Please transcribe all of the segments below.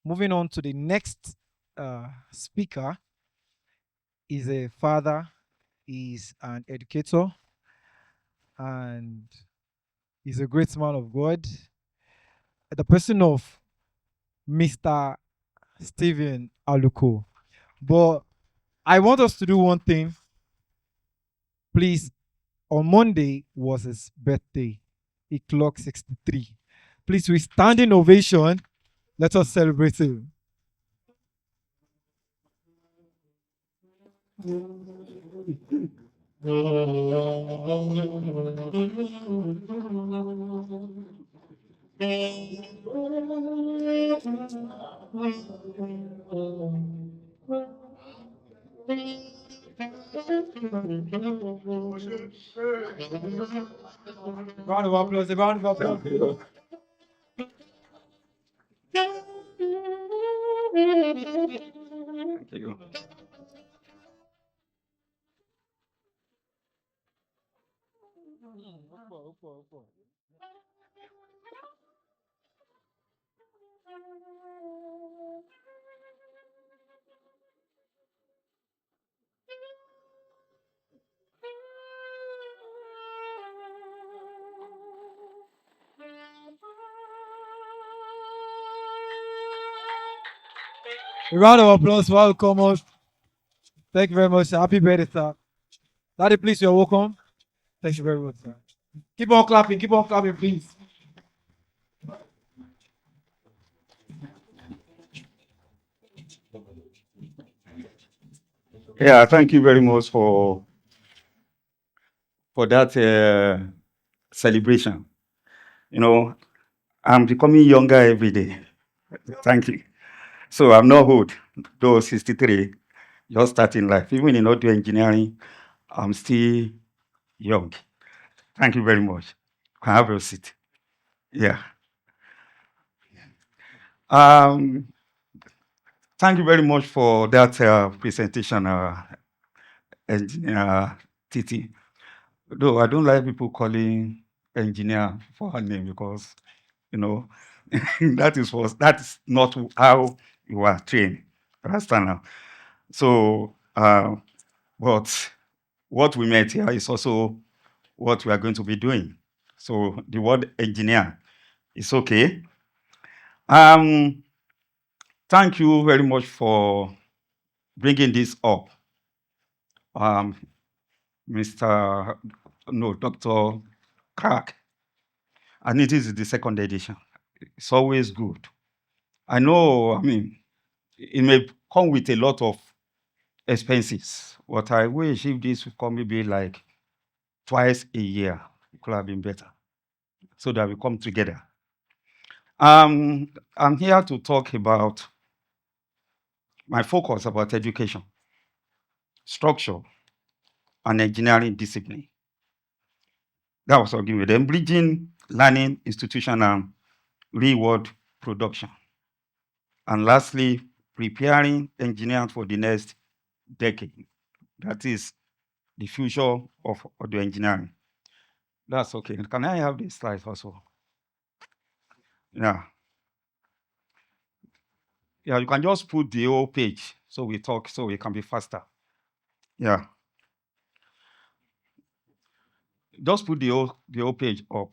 Moving on to the next speaker is a father, is an educator, and he's a great man of God. The person of Mr. Stephen Aluko. But I want us to do one thing, please. On Monday was his birthday. He clocked 63. Please, with standing ovation, let us celebrate him. Round of applause, a round of applause. Thank you. A round of applause for Aluko. Thank you very much. Happy birthday, sir. Daddy, please, you're welcome. Thank you very much, sir. Keep on clapping, please. Yeah, thank you very much for that celebration. You know, I'm becoming younger every day. Thank you. So I'm not old, though 63, just starting life. Even in audio engineering, I'm still young. Thank you very much. Can I have your seat? Yeah. Um, Thank you very much for that presentation, Engineer Titi. Though I don't like people calling engineer for her name because, you know, that is not how you are trained. Understand now? So, but what we met here is also what we are going to be doing. So the word engineer is okay. Um, Thank you very much for bringing this up, um, Mr. No, Dr. Crack. And it is the second edition. It's always good. I know, I mean, it may come with a lot of expenses, but I wish if this would come maybe like twice a year, it could have been better so that we come together. I'm here to talk about my focus about education, structure, and engineering discipline. That was what given. Then bridging learning, institution, and real world production. And lastly, preparing engineers for the next decade. That is the future of audio engineering. That's okay. Can I have this slide also? Yeah. Yeah, you can just put the whole page so we talk so we can be faster. Yeah. Just put the whole page up.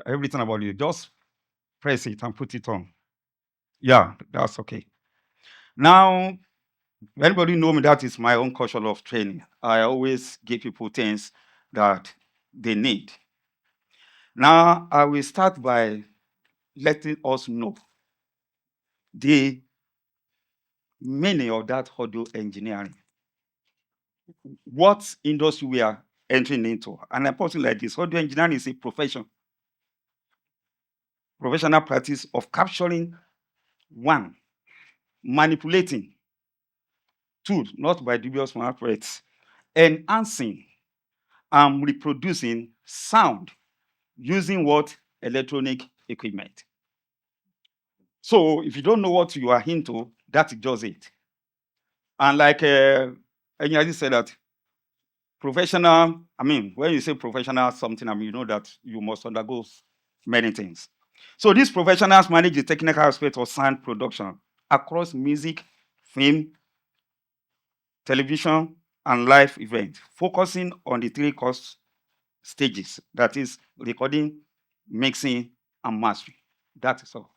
Everything about it. Just press it and put it on. Yeah, that's okay. Now, anybody know me, that is my own culture of training. I always give people things that they need. Now, I will start by letting us know the meaning of that audio engineering. What industry we are entering into. And I'm putting like this, audio engineering is a professional practice of capturing, one, manipulating, two, not by dubious manipulates, enhancing and reproducing sound using what? Electronic equipment. So if you don't know what you are into, that's just it. And like Engineer said that professional, I mean, when you say professional something, I mean, you know that you must undergo many things. So these professionals manage the technical aspect of sound production across music, film, television, and live events, focusing on the three core stages, that is recording, mixing, and mastering. That is all.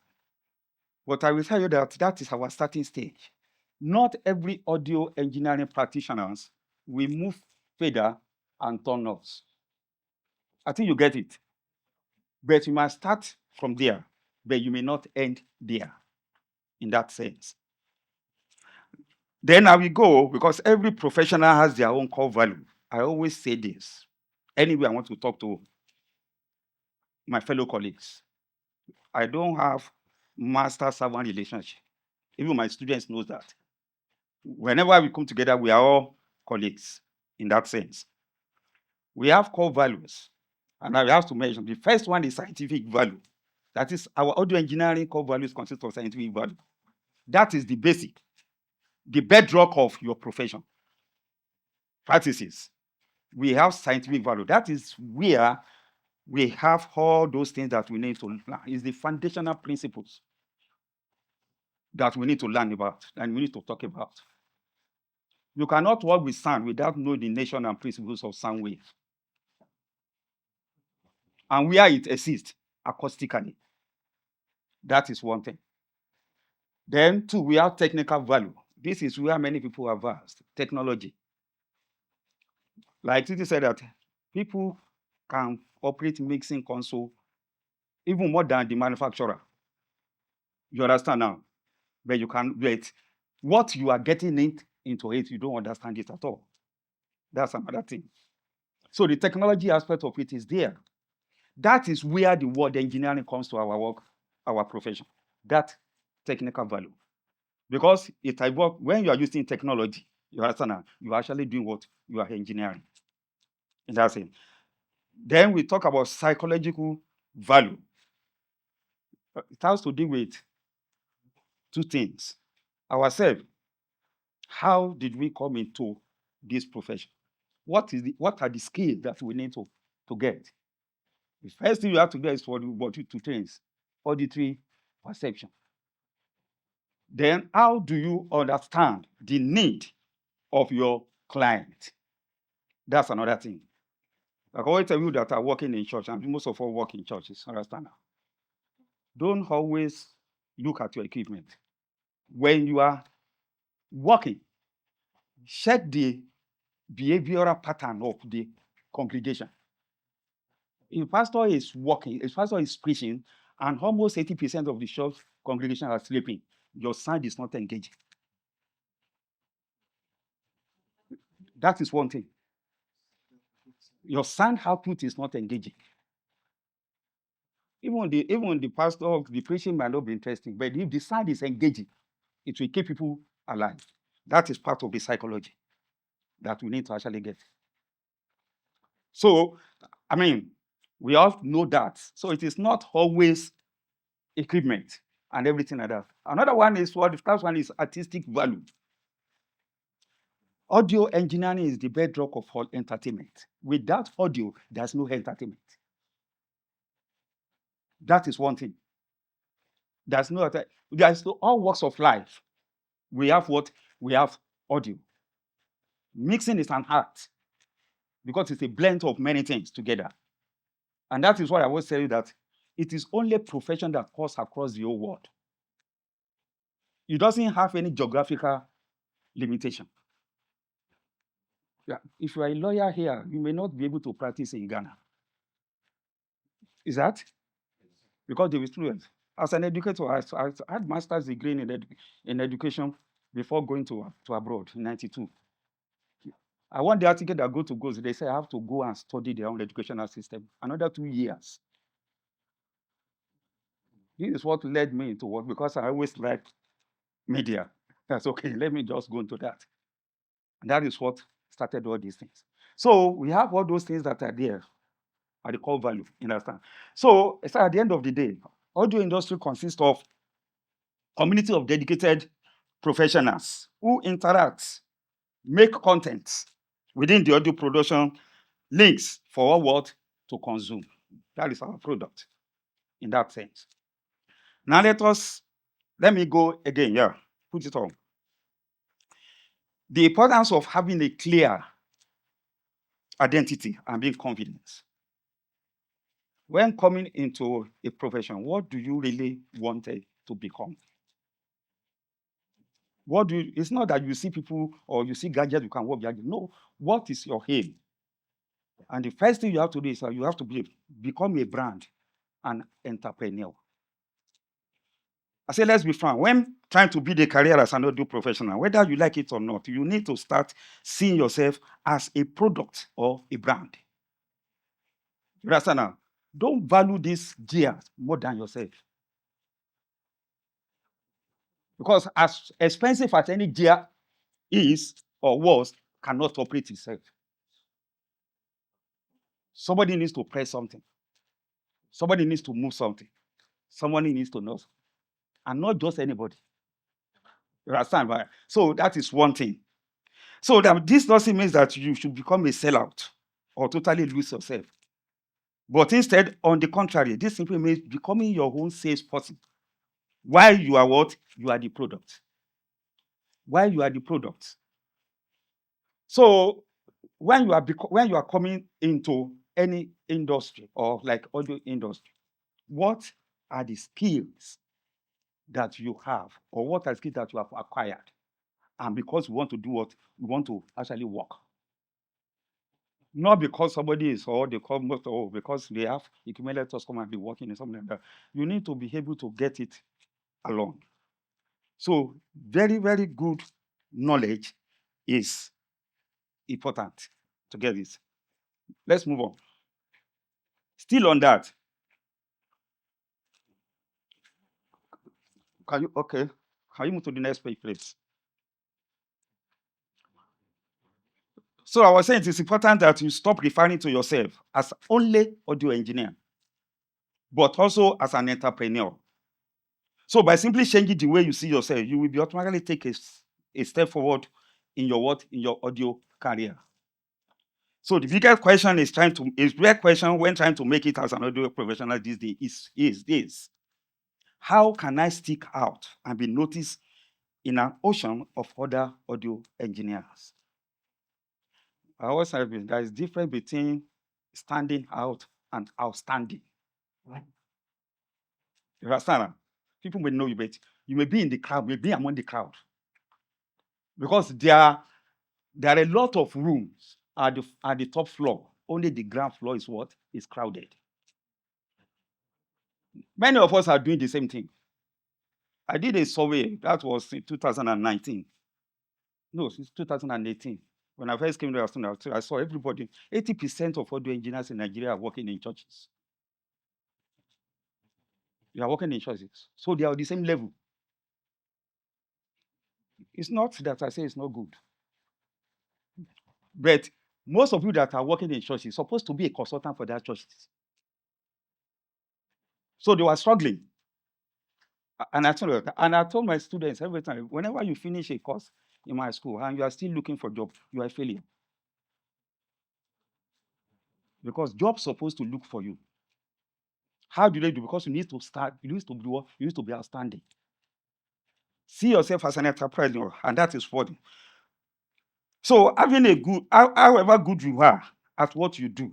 But I will tell you that that is our starting stage. Not every audio engineering practitioners will move fader and turn knobs. I think you get it. But you must start from there, but you may not end there in that sense. Then I will go, because every professional has their own core value. I always say this. Anyway, I want to talk to my fellow colleagues. I don't have master-servant relationship. Even my students knows that. Whenever we come together, we are all colleagues in that sense. We have core values, and I have to mention the first one is scientific value. That is, our audio engineering core values consist of scientific value. That is the basic, the bedrock of your profession. Practices. We have scientific value. That is where we have all those things that we need to learn. It's the foundational principles that we need to learn about and we need to talk about. You cannot work with sound without knowing the nature and principles of sound wave and where it exists acoustically. That is one thing. Then, two, we have technical value. This is where many people are vast. Technology. Like Titi said, that people can operate mixing console even more than the manufacturer. You understand now? But you can wait. What you are getting into it, you don't understand it at all. That's another thing. So the technology aspect of it is there. That is where the word engineering comes to our work, our profession. That technical value. Because when you are using technology, you understand now, you are actually doing what you are engineering. And that's it. Then we talk about psychological value. It has to do with two things. Ourselves, how did we come into this profession? What are the skills that we need to get? The first thing you have to get is for the two things: auditory perception. Then how do you understand the need of your client? That's another thing. Like I always tell you that are working in church, and most of us work in churches, understand now. Don't always look at your equipment. When you are working, check the behavioral pattern of the congregation. If pastor is working, if pastor is preaching, and almost 80% of the church congregation are sleeping, your sound is not engaging. That is one thing. Your sound output is not engaging. Even the pastor, the preaching might not be interesting, but if the sound is engaging, it will keep people alive. That is part of the psychology that we need to actually get. So, I mean, we all know that. So it is not always equipment and everything like that. Another one is the first one is artistic value. Audio engineering is the bedrock of all entertainment. Without audio, there's no entertainment. That is one thing. There's all walks of life. We have what? We have audio. Mixing is an art because it's a blend of many things together. And that is why I always tell you that it is only a profession that cuts across the whole world. It doesn't have any geographical limitation. Yeah. If you are a lawyer here, you may not be able to practice in Ghana. Is that? Because they will students. As an educator, I had master's degree in education before going to abroad in 92. I want the article that go to GOS. They say I have to go and study their own educational system. Another 2 years. This is what led me into work because I always liked media. That's okay. Let me just go into that. And that is what started all these things. So we have all those things that are there at the core value, you understand? So at the end of the day, audio industry consists of community of dedicated professionals who interact, make content within the audio production, links for what to consume. That is our product. in that sense. Now let me go again. Yeah, put it on. The importance of having a clear identity and being confident. When coming into a profession, what do you really want to become? It's not that you see people or you see gadgets, you can work gadgets. No, what is your aim? And the first thing you have to do is you have to become a brand, an entrepreneur. I say, let's be frank. When trying to build a career as an audio professional, whether you like it or not, you need to start seeing yourself as a product or a brand. You understand now? Don't value these gears more than yourself. Because as expensive as any gear is or was, cannot operate itself. Somebody needs to press something. Somebody needs to move something. Somebody needs to know. And not just anybody. You understand? Right? So that is one thing. So that this doesn't mean that you should become a sellout or totally lose yourself. But instead, on the contrary, this simply means becoming your own salesperson. While you are what? You are the product. While you are the product. So when you are coming into any industry or like audio industry, what are the skills that you have, or what are the skills that you have acquired? And because we want to do what? We want to actually work. Not because somebody is, or they come, or because they have equipment, let us come and be working in something like that. You need to be able to get it along. So very, very good knowledge is important to get it. Let's move on. Still on that. Can you move to the next page, please? So I was saying it is important that you stop referring to yourself as only audio engineer, but also as an entrepreneur. So by simply changing the way you see yourself, you will be automatically take a step forward in your audio career. So the biggest question real question when trying to make it as an audio professional these days is this: how can I stick out and be noticed in an ocean of other audio engineers? I always say there is difference between standing out and outstanding. You understand? People may know you, but you may be in the crowd, may be among the crowd. Because there are a lot of rooms at the top floor. Only the ground floor is what? Is crowded. Many of us are doing the same thing. I did a survey, that was in 2019. No, since 2018. When I first came to Austin, I saw everybody, 80% of audio engineers in Nigeria are working in churches. They are working in churches. So they are the same level. It's not that I say it's not good. But most of you that are working in churches are supposed to be a consultant for their churches. So they were struggling. And I told my students every time, whenever you finish a course in my school and you are still looking for a job, you are a failure. Because job's supposed to look for you. How do they do? Because you need to start, you need to do what? You need to be outstanding. See yourself as an entrepreneur, and that is what. So having however good you are at what you do,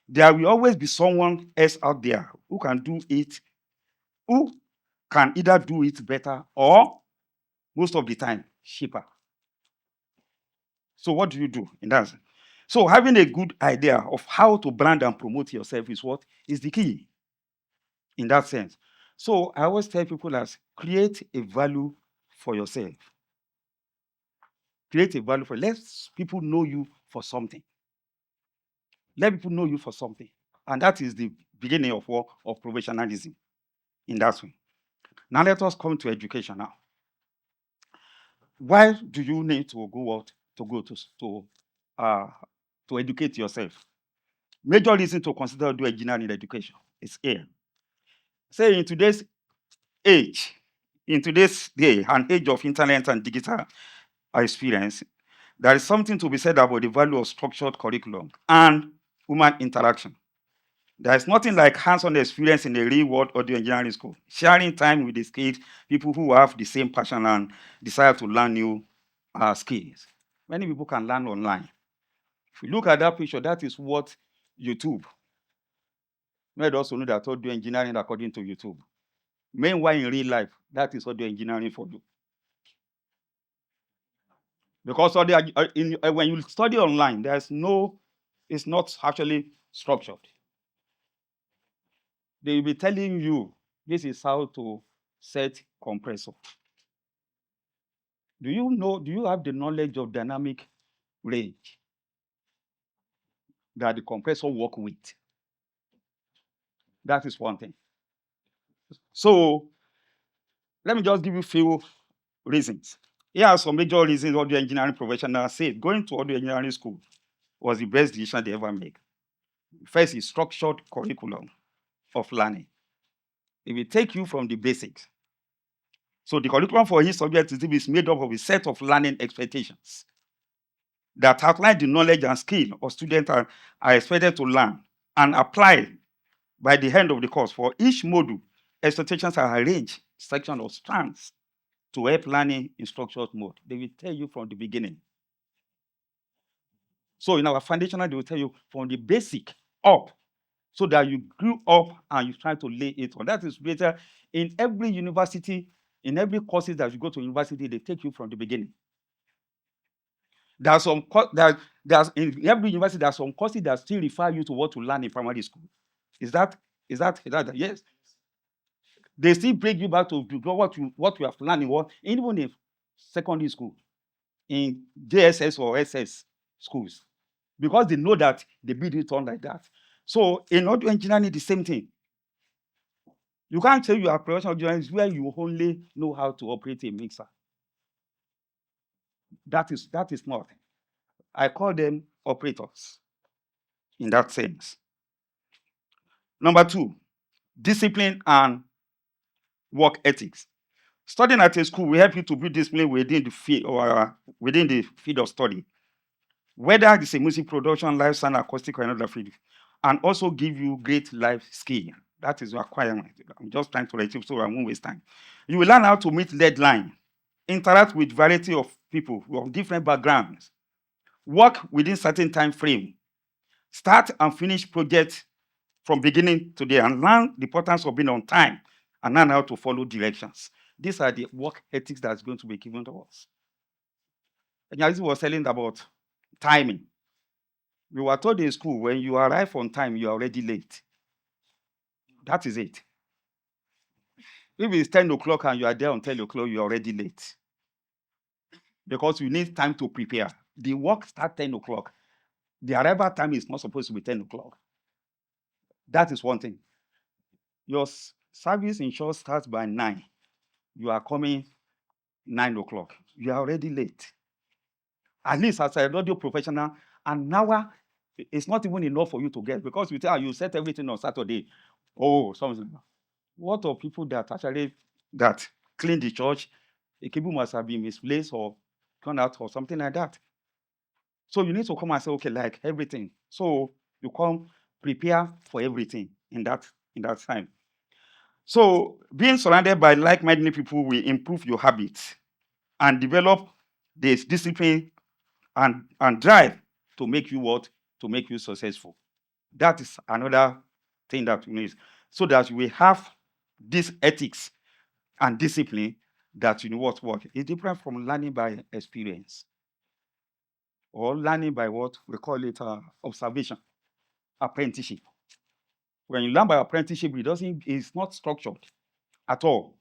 there will always be someone else out there who can do it, who can either do it better or most of the time cheaper. So what do you do in that? So having a good idea of how to brand and promote yourself is the key in that sense. So I always tell people as create a value for yourself. Create a value let people know you for something. Let people know you for something. And that is the beginning of professionalism in that way. Now let us come to education now. Why do you need to go to educate yourself? Major reason to consider do engineering in education is here. Say in today's age, in today's day, an age of internet and digital experience, there is something to be said about the value of structured curriculum and human interaction. There's nothing like hands-on experience in a real-world audio engineering school. Sharing time with the skills, people who have the same passion and desire to learn new skills. Many people can learn online. If you look at that picture, that is what YouTube. You might also know that audio engineering according to YouTube. Meanwhile, in real life, that is audio engineering for you. Because when you study online, it's not actually structured. They will be telling you this is how to set compressor. Do you have the knowledge of dynamic range that the compressor work with? That is one thing. So let me just give you a few reasons. Here are some major reasons audio engineering professionals say going to audio engineering school was the best decision they ever made. First is structured curriculum of learning. It will take you from the basics. So the curriculum for each subject is made up of a set of learning expectations that outline the knowledge and skill of students are expected to learn and apply by the end of the course. For each module, expectations are arranged sections or strands to help learning in structured mode. They will tell you from the beginning. So in our foundational, they will tell you from the basic up so that you grew up and you try to lay it on. That is better in every university, in every courses that you go to university, they take you from the beginning. There's some there's in every university, there's some courses that still refer you to what to learn in primary school. Is that yes? They still bring you back to what you have learned in even in secondary school, in JSS or SS schools, because they know that they build it on like that. So in audio engineering, the same thing. You can't say you are professional engineers where you only know how to operate a mixer. That is not. I call them operators in that sense. Number two, discipline and work ethics. Studying at a school will help you to build discipline within the field of study, whether it's a music production, live sound, acoustic, or another field, and also give you great life skill. That is your requirement. I'm just trying to let you so I won't waste time. You will learn how to meet deadline, interact with variety of people of different backgrounds, work within certain time frame, start and finish projects from beginning to the end, and learn the importance of being on time and learn how to follow directions. These are the work ethics that's going to be given to us. And as was telling about timing. We were told in school when you arrive on time, you're already late. That is it. If it's 10 o'clock and you are there on 10 o'clock, you're already late. Because you need time to prepare. The work starts 10 o'clock. The arrival time is not supposed to be 10 o'clock. That is one thing. Your service in short starts by 9. You are coming 9 o'clock. You are already late. At least as an audio professional, an hour is not even enough for you to get, because you tell you set everything on Saturday. Oh, something. What of people that actually clean the church? A cable must have been misplaced or gone out or something like that. So you need to come and say, okay, like everything. So you come prepare for everything in that time. So being surrounded by like-minded people will improve your habits and develop this discipline and drive to make you what? To make you successful. That is another thing that we need. So that we have this ethics and discipline that you know what work. It's different from learning by experience or learning by what we call it observation, apprenticeship. When you learn by apprenticeship, it's not structured at all.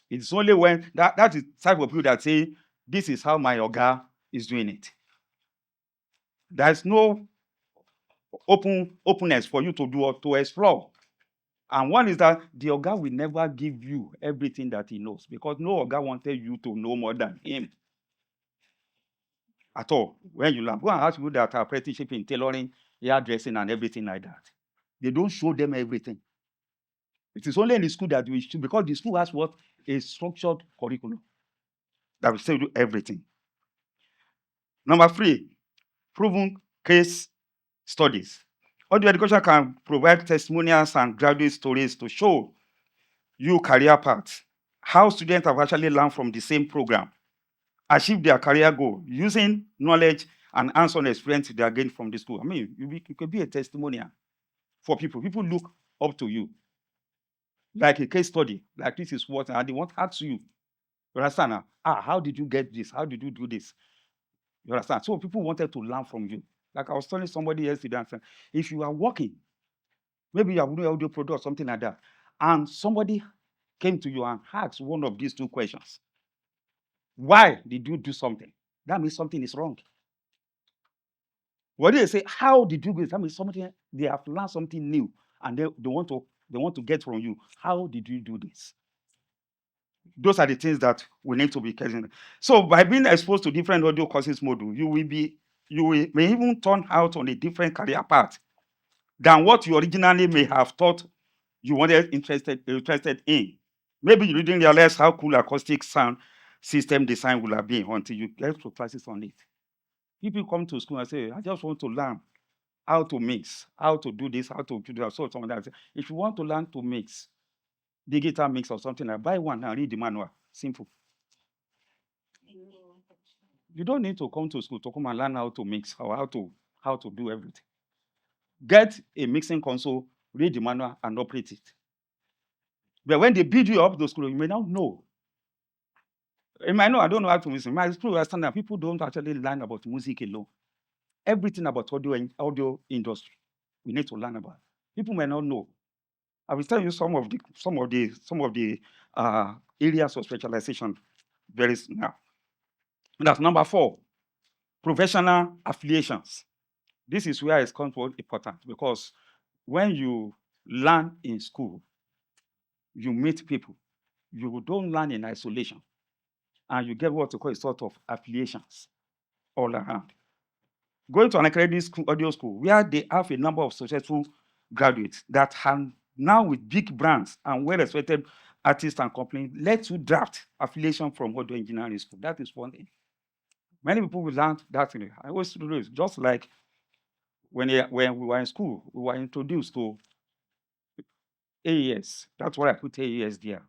It's only when that is type of people that say, this is how my oga is doing it. There's no openness for you to do or to explore. And one is that the oga will never give you everything that he knows, because no oga wanted you to know more than him at all. When you learn, go and ask people that are apprenticeship in tailoring, hairdressing, and everything like that. They don't show them everything. It is only in the school that we should, because the school has what? A structured curriculum that will say do everything. Number 3, proven case studies. Audio education can provide testimonials and graduate stories to show you career paths, how students have actually learned from the same program, achieve their career goal using knowledge and hands-on experience they are gained from the school. I mean, you could be a testimonial for people. People look up to you, like a case study, like this is what, and they want to ask you. You understand now? How did you get this? How did you do this? You understand? So people wanted to learn from you. Like I was telling somebody yesterday, if you are working, maybe you are doing audio product or something like that, and somebody came to you and asked one of these two questions, why did you do something? That means something is wrong. What do they say? How did you do this? That means something, they have learned something new, and they want to get from you. How did you do this? Those are the things that we need to be careful. So by being exposed to different audio courses module, may even turn out on a different career path than what you originally may have thought you wanted interested in. Maybe you didn't realize how cool acoustic sound system design will have been until you get to classes on it. People come to school and say, I just want to learn how to mix, how to do this, how to do that. So someone that if you want to learn to mix, digital mix or something like, buy one and read the manual. Simple. You don't need to come to school to come and learn how to mix or how to do everything. Get a mixing console, read the manual, and operate it. But when they build you up to school, you may not know. You might know, I don't know how to mix. In my school, I understand that people don't actually learn about music alone. Everything about audio industry, we need to learn about. People may not know. I will tell you some of the areas of specialization very soon now. That's number 4, professional affiliations. This is where it's important because when you learn in school, you meet people. You don't learn in isolation, and you get what we call a sort of affiliations all around. Going to an accredited school, audio school, where they have a number of successful graduates that have now with big brands and well-respected artists and companies, let you draft affiliation from audio engineering school. That is one thing. Many people will learn that thing. I always do this, just like when we were in school, we were introduced to AES. That's why I put AES there.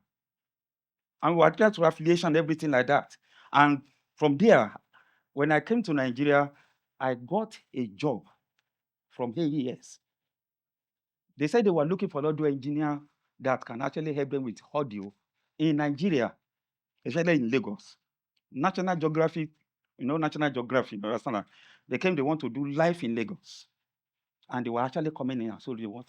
And we were there to affiliation, everything like that. And from there, when I came to Nigeria, I got a job from AES. They said they were looking for an audio engineer that can actually help them with audio in Nigeria, especially in Lagos. National Geographic, National Geographic, you understand that? They came, they want to do live in Lagos. And they were actually coming in and told you what?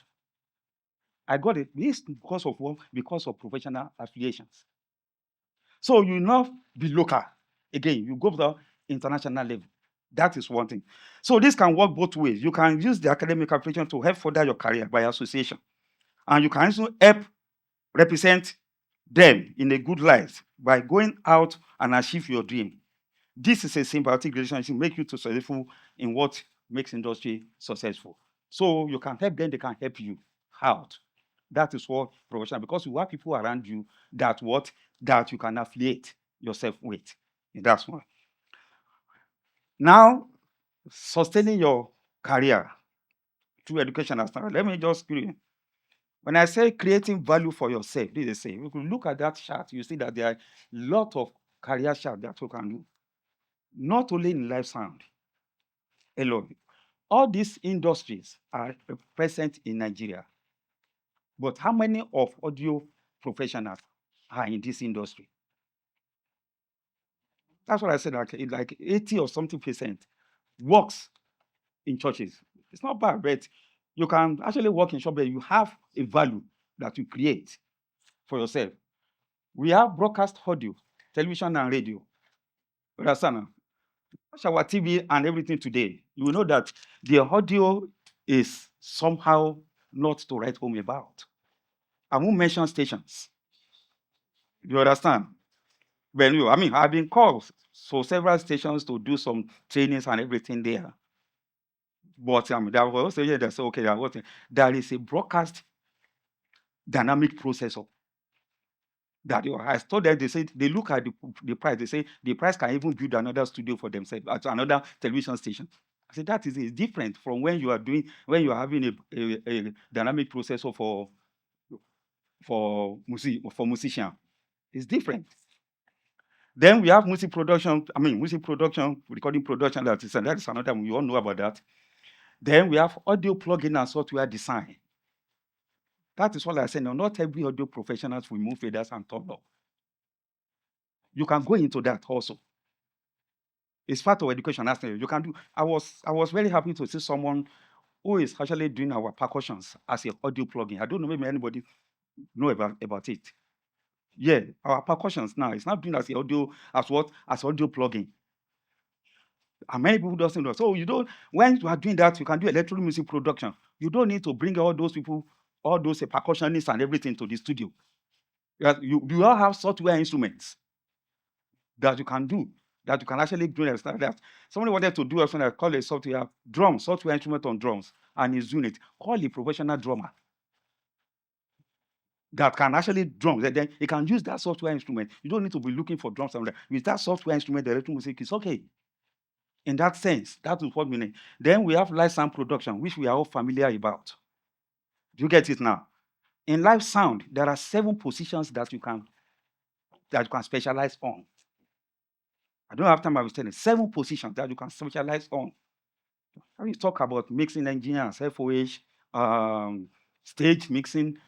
I got it. This because of what? Because of professional affiliations. So you not be local. Again, you go to the international level. That is one thing. So this can work both ways. You can use the academic affiliation to help further your career by association. And you can also help represent them in a good light by going out and achieve your dream. This is a symbiotic relationship, make you successful in what makes industry successful. So you can help them, they can help you out. That is what professional, because you have people around you that you can affiliate yourself with. That's one. Now, sustaining your career through education and standard. Let me just clear. When I say creating value for yourself, this is say, if you look at that chart, you see that there are a lot of career charts that you can do. Not only in life sound alone. All these industries are present in Nigeria. But how many of audio professionals are in this industry? That's what I said, like 80 or something percent works in churches. It's not bad, but you can actually work in shop, but you have a value that you create for yourself. We have broadcast audio, television and radio. You understand now? Watch our TV and everything today. You will know that the audio is somehow not to write home about. I won't mention stations. You understand? I've been called so several stations to do some trainings and everything there. But there was also they say, okay, there is a broadcast dynamic processor that I told them, they said they look at the price, they say the price can even build another studio for themselves at another television station. I said, that is different from when you are having a dynamic processor for musician. It's different. Then we have music production, recording production, that is another one. You all know about that. Then we have audio plugin and software design. That is what I said. Now, not every audio professionals will move faders and turn up. You can go into that also. It's part of education. You can do. I was very happy to see someone who is actually doing our percussions as an audio plugin. I don't know, maybe anybody know about it. Yeah, our percussions now, it's not doing as audio plugin. And many people doesn't know. So when you are doing that, you can do electronic music production. You don't need to bring all those people, all those percussionists and everything to the studio. You all have software instruments that you can do, that you can actually do that. Somebody wanted to do something called a software instrument on drums, and he's doing it. Call a professional drummer that can actually drum. Then he can use that software instrument. You don't need to be looking for drums somewhere. With that software instrument, the electronic music is okay. In that sense, that is what we need. Then we have live sound production, which we are all familiar about. Do you get it now? In live sound, there are 7 positions that you can specialize on. I don't have time. I was telling 7 positions that you can specialize on. When you talk about mixing engineers, FOH, stage mixing,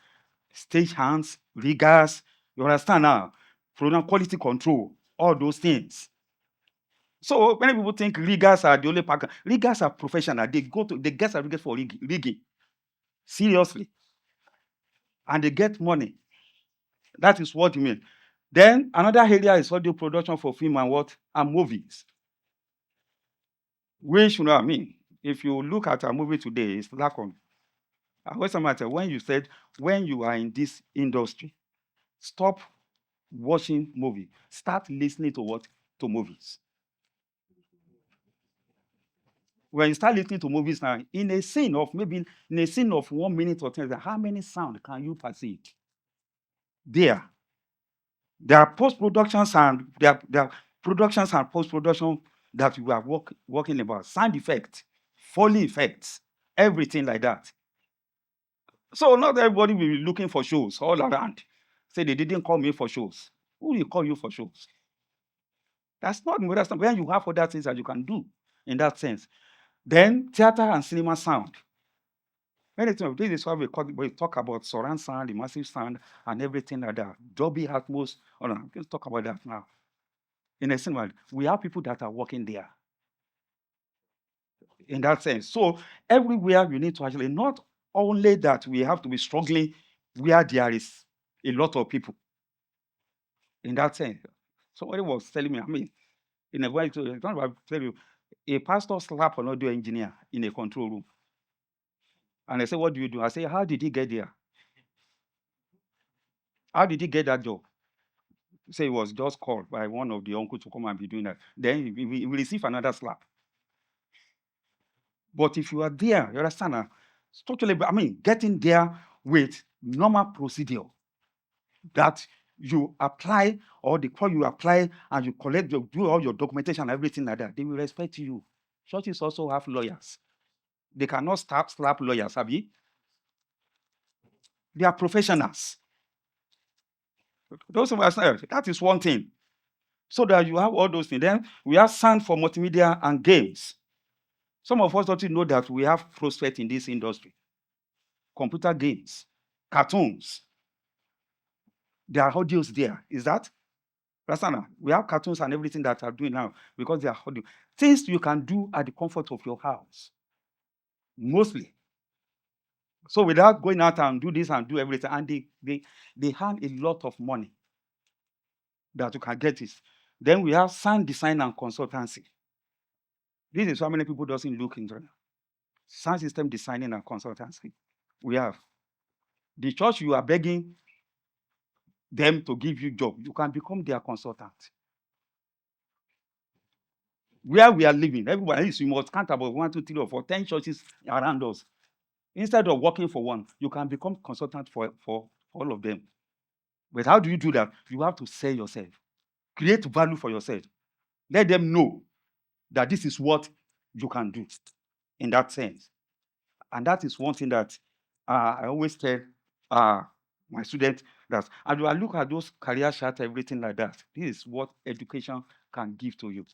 stage hands, riggers, you understand now? Program quality control, all those things. So many people think riggers are the only packer. Riggers are professional. They get certificates for rigging. Seriously. And they get money. That is what you mean. Then another area is audio production for film and movies. Which, if you look at a movie today, it's lack on. What's the matter? When you said, when you are in this industry, stop watching movie. Start listening to movies. When you start listening to movies now, in a scene of 1 minute or 10, how many sound can you perceive? There are post-productions and there are productions and post-production that we are working about. Sound effects, Foley effects, everything like that. So not everybody will be looking for shows all around. Say they didn't call me for shows. Who will call you for shows? That's not when you have other things that you can do in that sense. Then theater and cinema sound. This is why we talk about surround sound, immersive sound, and everything like that. Dolby Atmos. Let's talk about that now. In a cinema, we have people that are working there. In that sense. So everywhere you need to actually, not only that we have to be struggling where there is a lot of people. In that sense. Somebody was telling me, in a way, to tell you, a pastor slap an audio engineer in a control room. And I say, what do you do? I say, how did he get there? How did he get that job? Say he was just called by one of the uncles to come and be doing that. Then he will receive another slap. But if you are there, you understand? Totally, getting there with normal procedure that you apply, or the call you apply, and you do all your documentation and everything like that, they will respect you. Churches also have lawyers. They cannot slap lawyers, have you? They are professionals. Those of us, that is one thing. So that you have all those things. Then we have sound for multimedia and games. Some of us don't know that we have prospects in this industry. Computer games, cartoons. There are audios there. Is that? We have cartoons and everything that are doing now because they are audio. Things you can do at the comfort of your house. Mostly. So without going out and do this and do everything, and they have a lot of money that you can get this. Then we have sound design and consultancy. This is how many people doesn't look into it. Sound system designing and consultancy. We have. The church, you are begging them to give you job. You can become their consultant. Where we are living, everybody else, you must count about 1, 2, 3, or 4, 10 churches around us. Instead of working for one, you can become consultant for all of them. But how do you do that? You have to sell yourself. Create value for yourself. Let them know that this is what you can do in that sense. And that is one thing that I always tell my students that and I look at those career charts, everything like that. This is what education can give to you.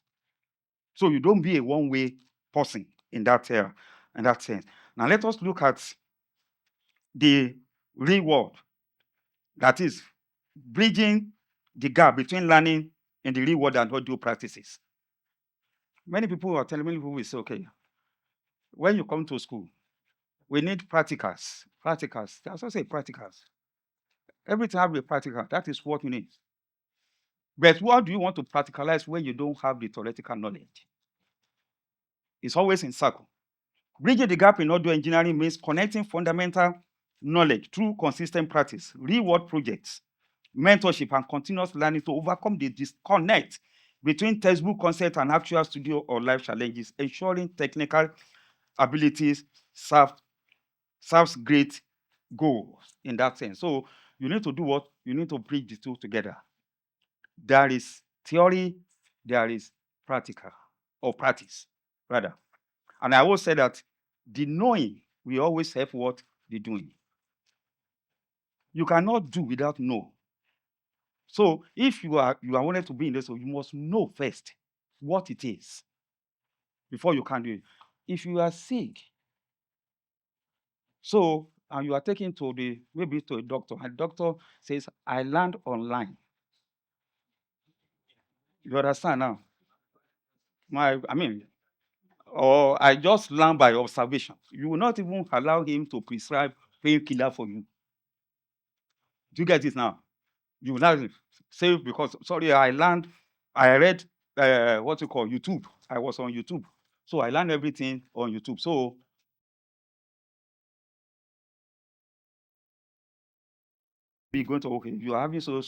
So you don't be a one-way person in that sense. Now let us look at the real world. That is bridging the gap between learning in the real world and audio practices. Many people are telling me, people will say, okay, when you come to school, we need practicals. Practicals. That's what I say practicals. Everything have a practical. That is what you need. But what do you want to practicalize when you don't have the theoretical knowledge? It's always in circle. Bridging the gap in audio engineering means connecting fundamental knowledge through consistent practice, real-world projects, mentorship, and continuous learning to overcome the disconnect between textbook concept and actual studio or life challenges, ensuring technical abilities serves great goals in that sense. So you need to do what? You need to bridge the two together. There is theory, there is practical, or practice, rather. And I always say that the knowing will always help what? The doing. You cannot do without know. So if you are wanted to be in this, you must know first what it is before you can do it. If you are sick, so and you are taken to maybe to a doctor, and the doctor says, I learned online. You understand now? Or I just learn by observation. You will not even allow him to prescribe painkiller for you. Do you get it now? You will not say, because, sorry, I read what you call YouTube. I was on YouTube. So I learned everything on YouTube. So we're going to, okay, you are having so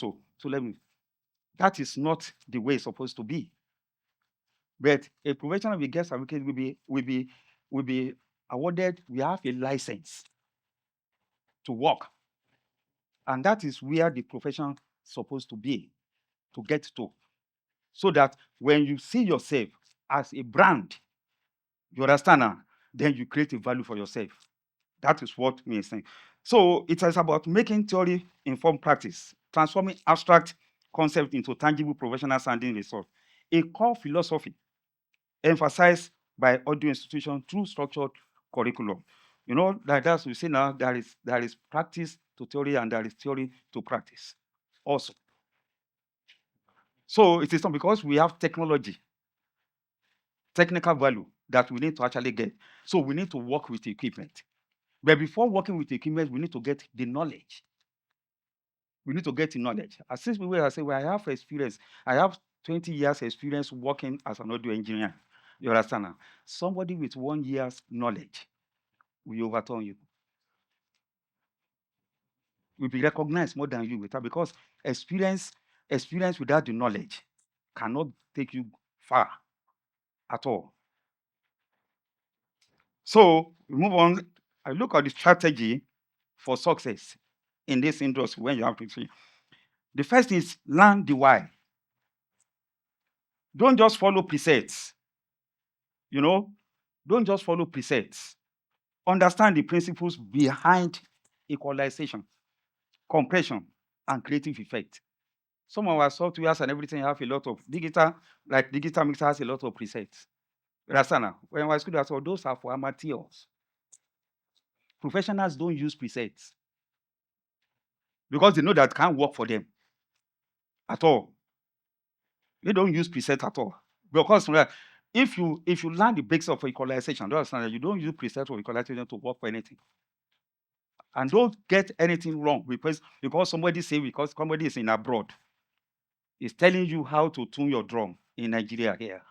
let me. That is not the way it's supposed to be. But a professional with guest certificate will be awarded, we have a license to work. And that is where the profession is supposed to be, to get to. So that when you see yourself as a brand, you understand now, then you create a value for yourself. That is what we are saying. So it is about making theory informed practice, transforming abstract concept into tangible professional sounding results. A core philosophy emphasized by audio institution through structured curriculum. You know, like that we see now, there is practice to theory and there is theory to practice also. So it is not because we have technology, technical value that we need to actually get. So we need to work with equipment. But before working with equipment, we need to get the knowledge. We need to get the knowledge. As since we say, well, I have experience. I have 20 years experience working as an audio engineer. You understand now? Somebody with 1 year's knowledge will overturn you. Will be recognized more than you with that, because experience without the knowledge cannot take you far at all. So we move on. I look at the strategy for success in this industry when you have to see. The first is learn the why. Don't just follow presets. You know, don't just follow presets. Understand the principles behind equalization, compression, and creative effect. Some of our softwares and everything have a lot of digital mixer has a lot of presets. You understand now? When I was school, so those are for amateurs. Professionals don't use presets because they know that can't work for them at all. They don't use preset at all. Because if you learn the basics of equalization, don't understand that you don't use preset for equalization to work for anything. And don't get anything wrong because somebody is in abroad, is telling you how to tune your drum in Nigeria here.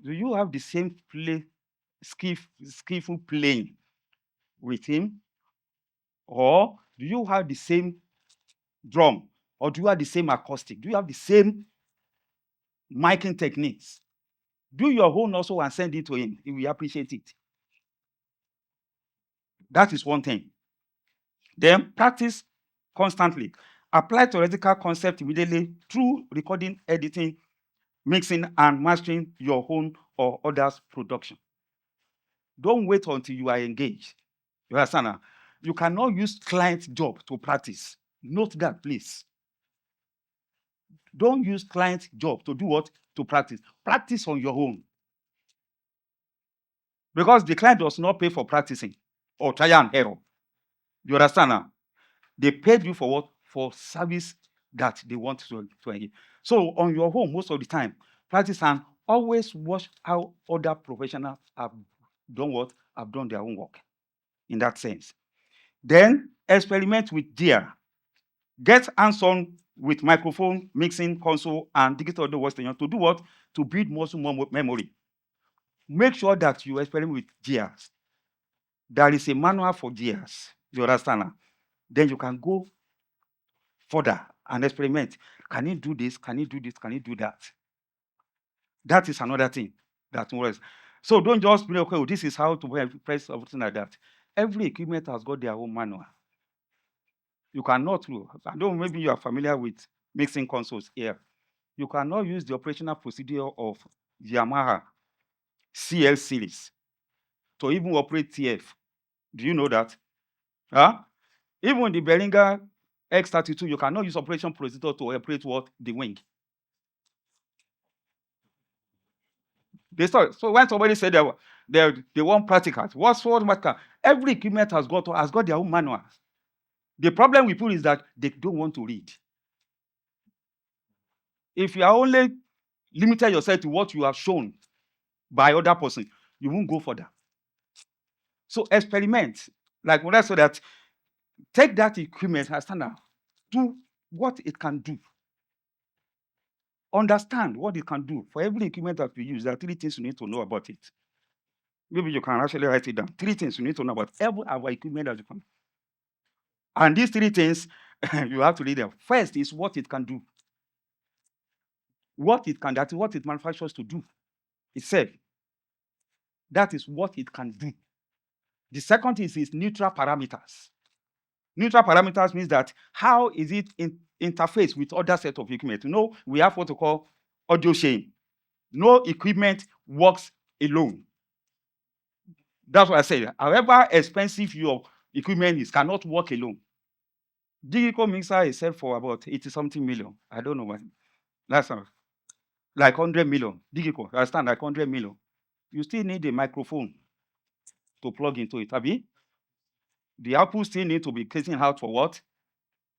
Do you have the same skillful playing with him? Or do you have the same drum? Or do you have the same acoustic? Do you have the same miking techniques? Do your own also and send it to him. He will appreciate it. That is one thing. Then practice constantly. Apply theoretical concept immediately through recording, editing, mixing and mastering your own or others' production. Don't wait until you are engaged. You understand? Now? You cannot use client job to practice. Note that, please. Don't use client job to do what? To practice. Practice on your own. Because the client does not pay for practicing or trial and error. You understand now? They paid you for what? For service that they want to engage. So on your own, most of the time, practice and always watch how other professionals have done what? Have done their own work in that sense. Then experiment with gear. Get hands-on with microphone, mixing console, and digital audio workstation to do what? To build muscle memory. Make sure that you experiment with gears. There is a manual for gears. You understand? Now? Then you can go further and experiment. Can you do this? Can you do this? Can you do that? That is another thing that works. So don't just be okay, this is how to press something like that. Every equipment has got their own manual. You cannot, I don't maybe you are familiar with mixing consoles here. You cannot use the operational procedure of Yamaha CL series to even operate TF. Do you know that? Huh? Even the Behringer X32, you cannot use operation procedure to operate what? The wing. So when somebody said they want practicals, what's matter? Every equipment has got their own manuals. The problem with people is that they don't want to read. If you are only limited yourself to what you have shown by other person, you won't go further. So experiment. Like when I said that, take that equipment and stand out, do what it can do. Understand what it can do. For every equipment that we use, there are 3 things you need to know about it. Maybe you can actually write it down. 3 things you need to know about every our equipment that you can. And these 3 things, you have to read them. First is what it can do. What it can, that is what it manufactures to do itself. That is what it can do. The second is its neutral parameters. Neutral parameters means that how is it interface with other set of equipment. You know, we have what we call audio chain. No equipment works alone. That's what I say. However expensive your equipment is, cannot work alone. Digital mixer is set for about 80-something million. I don't know. That's like 100 million. Digital, I stand like 100 million. You still need a microphone to plug into it. Abi? The output still need to be casing out for what?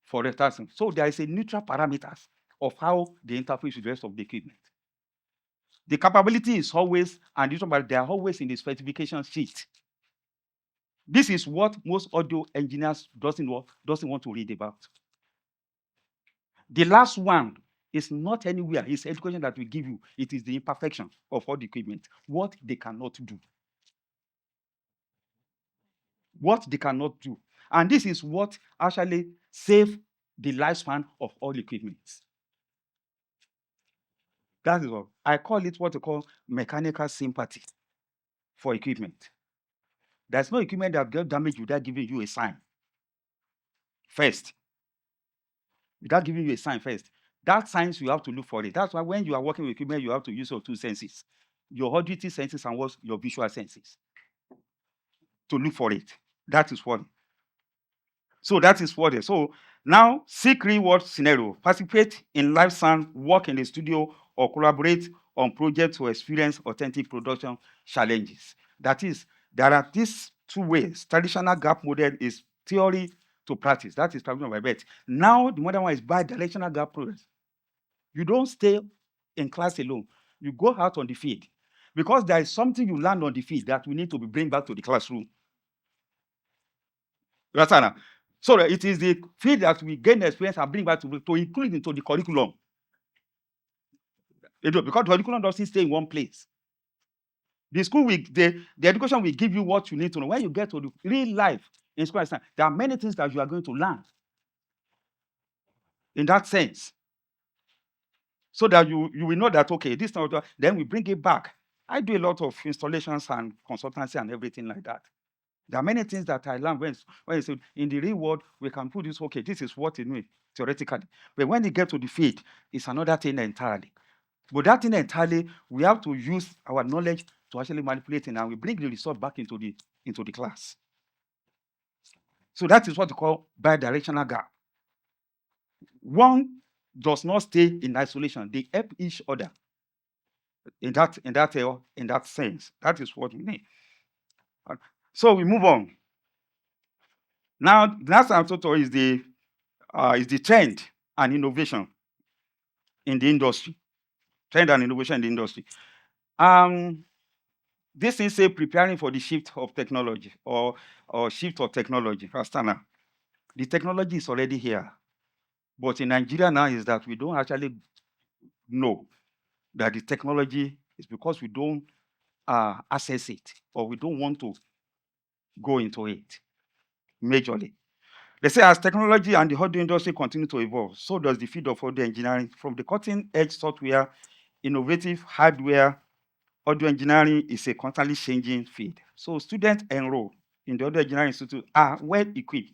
For the testing. So there is a neutral parameters of how they interface with the rest of the equipment. The capability is always, and they are always in the specification sheet. This is what most audio engineers doesn't want to read about. The last one is not anywhere. It's education that we give you. It is the imperfection of all the equipment, what they cannot do. What they cannot do. And this is what actually saves the lifespan of all equipment. That is what I call it, what I call mechanical sympathy for equipment. There's no equipment that get damaged without giving you a sign first. Without giving you a sign first. That signs you have to look for it. That's why when you are working with equipment, you have to use your 2 senses. Your auditory senses and what your visual senses. To look for it. That is what. So that is what it is. So now seek reward scenario. Participate in live sound, work in the studio, or collaborate on projects to experience authentic production challenges. That is, there are these 2 ways. Traditional gap model is theory to practice. That is traditional by bet. Now the modern one is bi-directional gap progress. You don't stay in class alone. You go out on the field. Because there is something you learn on the field that we need to be bring back to the classroom. You understand? So it is the field that we gain experience and bring back to include into the curriculum. Because the curriculum doesn't stay in one place. The school the education will give you what you need to know. When you get to the real life in school, there are many things that you are going to learn. In that sense. So that you will know that, okay, this time, then we bring it back. I do a lot of installations and consultancy and everything like that. There are many things that I learned when you say in the real world, we can put this, okay, this is what it means theoretically. But when you get to the field, it's another thing entirely. But that thing entirely, we have to use our knowledge to actually manipulate it, and we bring the result back into the class. So that is what we call bidirectional gap. One does not stay in isolation. They help each other in that sense. That is what we need. So we move on. Now, the next tutorial is the trend and innovation in the industry. Trend and innovation in the industry. This is a preparing for the shift of technology or shift of technology. Rastana. The technology is already here. But in Nigeria now is that we don't actually know that the technology is because we don't access it or we don't want to go into it majorly. They say as technology and the audio industry continue to evolve, so does the field of audio engineering. From the cutting-edge software, innovative hardware, audio engineering is a constantly changing field. So students enrolled in the Audio Engineering Institute are well equipped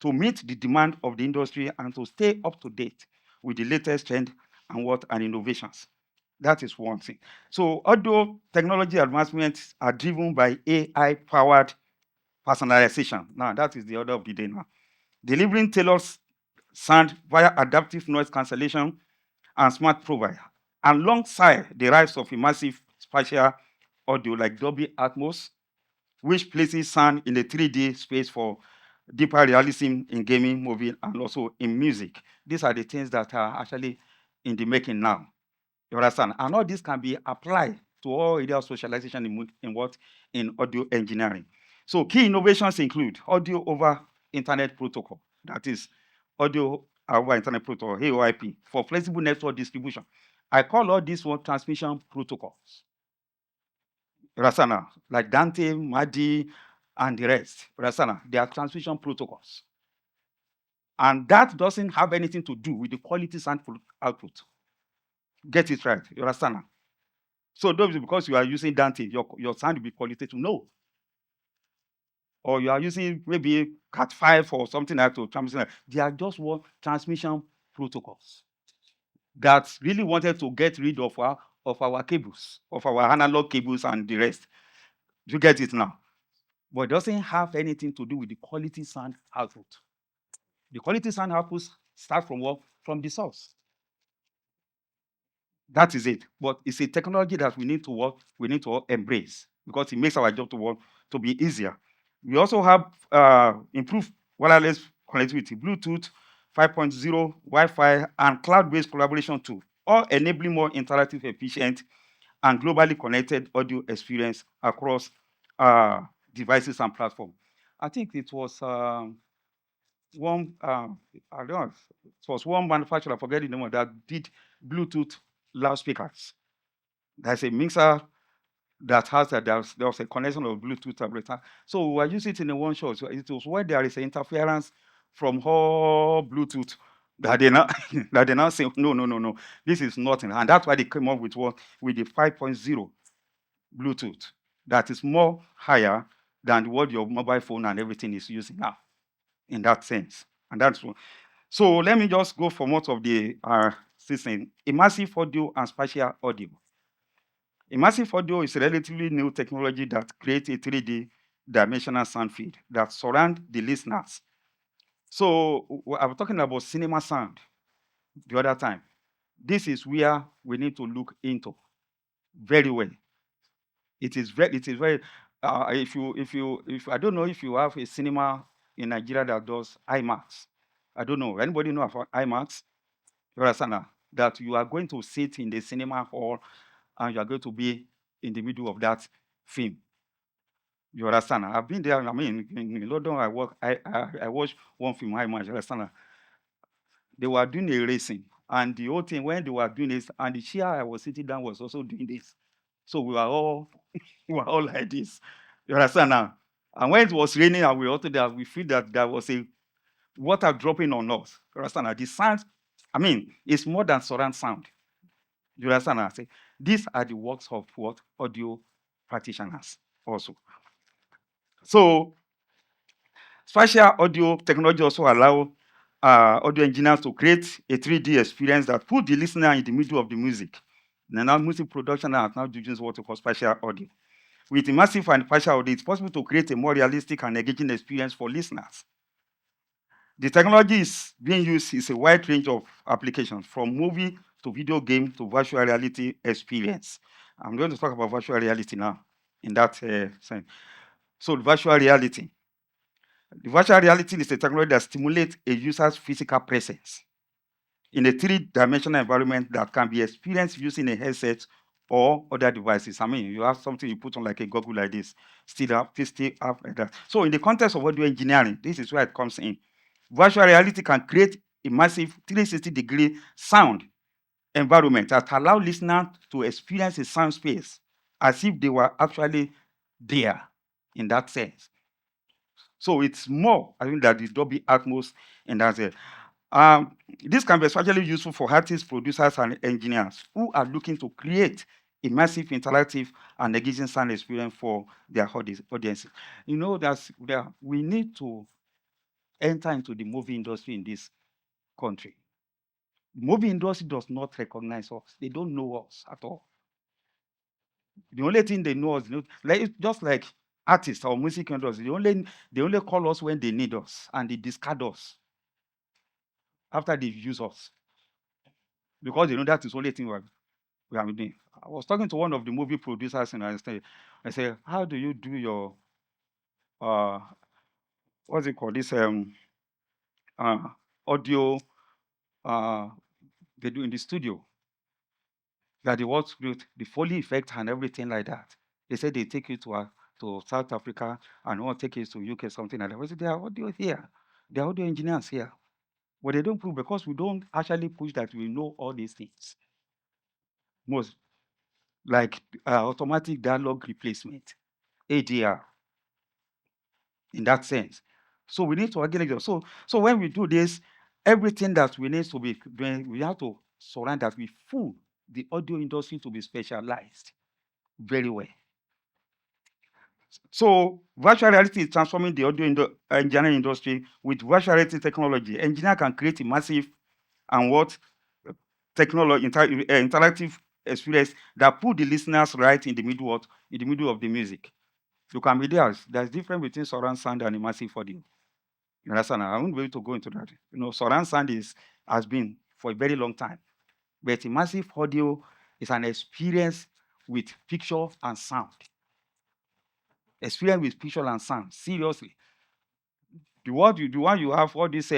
to meet the demand of the industry and to stay up to date with the latest trend and innovations. That is one thing. So audio technology advancements are driven by AI-powered personalization. Now, that is the order of the day now. Delivering tailored sound via adaptive noise cancellation and smart profile, alongside the rise of immersive spatial audio like Dolby Atmos, which places sound in a 3D space for deeper realism in gaming, movie, and also in music. These are the things that are actually in the making now. You understand? And all this can be applied to all areas of socialization in what? In audio engineering. So key innovations include audio over internet protocol, that is audio over internet protocol, AOIP, for flexible network distribution. I call all these one transmission protocols. Rasana, like Dante, Madi, and the rest. Rasana, they are transmission protocols. And that doesn't have anything to do with the quality sound output. Get it right. You understand? So don't be because you are using Dante, your sound will be qualitative. No. Or you are using maybe Cat 5 or something like to transmission. They are just what transmission protocols that really wanted to get rid of our cables, of our analog cables and the rest. You get it now? But it doesn't have anything to do with the quality sound output. The quality sound output starts from what? From the source. That is it. But it's a technology that we need to work, we need to embrace because it makes our job to work to be easier. We also have improved wireless connectivity, Bluetooth 5.0, Wi-Fi, and cloud-based collaboration too, all enabling more interactive, efficient, and globally connected audio experience across devices and platforms. I think it was one, I don't know, it was one manufacturer, I forget the name of that, did Bluetooth loudspeakers. There's a mixer that has there was a connection of Bluetooth tablet. So we use it in a one shot. So it was where there is interference from all Bluetooth that they now that they now say no, this is nothing, and that's why they came up with what with the 5.0 Bluetooth that is more higher than what your mobile phone and everything is using now. In that sense, and that's what. So let me just go for most of the system. Immersive audio and spatial audio. Immersive audio is a relatively new technology that creates a 3D dimensional sound field that surround the listeners. So I was talking about cinema sound the other time. This is where we need to look into very well. It is very. If I don't know if you have a cinema in Nigeria that does IMAX. I don't know. Anybody know about IMAX? You understand that you are going to sit in the cinema hall and you are going to be in the middle of that film. You understand? I've been there. I mean, in London, I watched one film, IMAX. You understand? They were doing a racing, and the whole thing when they were doing this, and the chair I was sitting down was also doing this. So we were all we were all like this. You understand now? And when it was raining and we also there, we feel that there was a water dropping on us. You understand? Now? The sound, I mean, it's more than surround sound. You understand? Now? I say these are the works of what audio practitioners also. So spatial audio technology also allow audio engineers to create a 3D experience that put the listener in the middle of the music. Now music production are now using what we call spatial audio. With immersive and spatial audio, it's possible to create a more realistic and engaging experience for listeners. The technology is being used is a wide range of applications, from movie to video game to virtual reality experience. I'm going to talk about virtual reality now in that sense. So virtual reality. The virtual reality is a technology that stimulates a user's physical presence in a three-dimensional environment that can be experienced using a headset or other devices. I mean, you have something you put on like a goggle like this, still up like that. So in the context of audio engineering, this is where it comes in. Virtual reality can create immersive 360-degree sound environment that allow listeners to experience a sound space as if they were actually there in that sense. So it's more, I think, that the Dolby Atmos and that's it. This can be especially useful for artists, producers, and engineers who are looking to create immersive, interactive, and engaging sound experience for their audiences. You know, we need to enter into the movie industry in this country. The movie industry does not recognize us. They don't know us at all. The only thing they know is just like artists or music industry. They only call us when they need us, and they discard us after they've used us, because they know that is the only thing we are doing. I was talking to one of the movie producers, and I said, how do you do your uh what's it called, this uh audio uh they do in the studio, that they work with the Foley effect and everything like that. They said they take you to South Africa and want to take you to UK, something like that. I said, they are audio here. They are audio engineers here. But they don't prove, because we don't actually push that we know all these things. Most, like automatic dialogue replacement, ADR, in that sense. So we need to again, so when we do this, everything that we need to be doing, we have to surround that with full the audio industry to be specialized very well. So virtual reality is transforming the audio engineering industry. With virtual reality technology, engineer can create a massive and what technology interactive experience that put the listeners right in the middle of the music. You can be there. There's difference between surround sound and immersive audio. You understand? I won't be able to go into that. Surround sound has been for a very long time, but immersive audio is an experience with picture and sound. Experience with picture and sound. Seriously, the one you have all this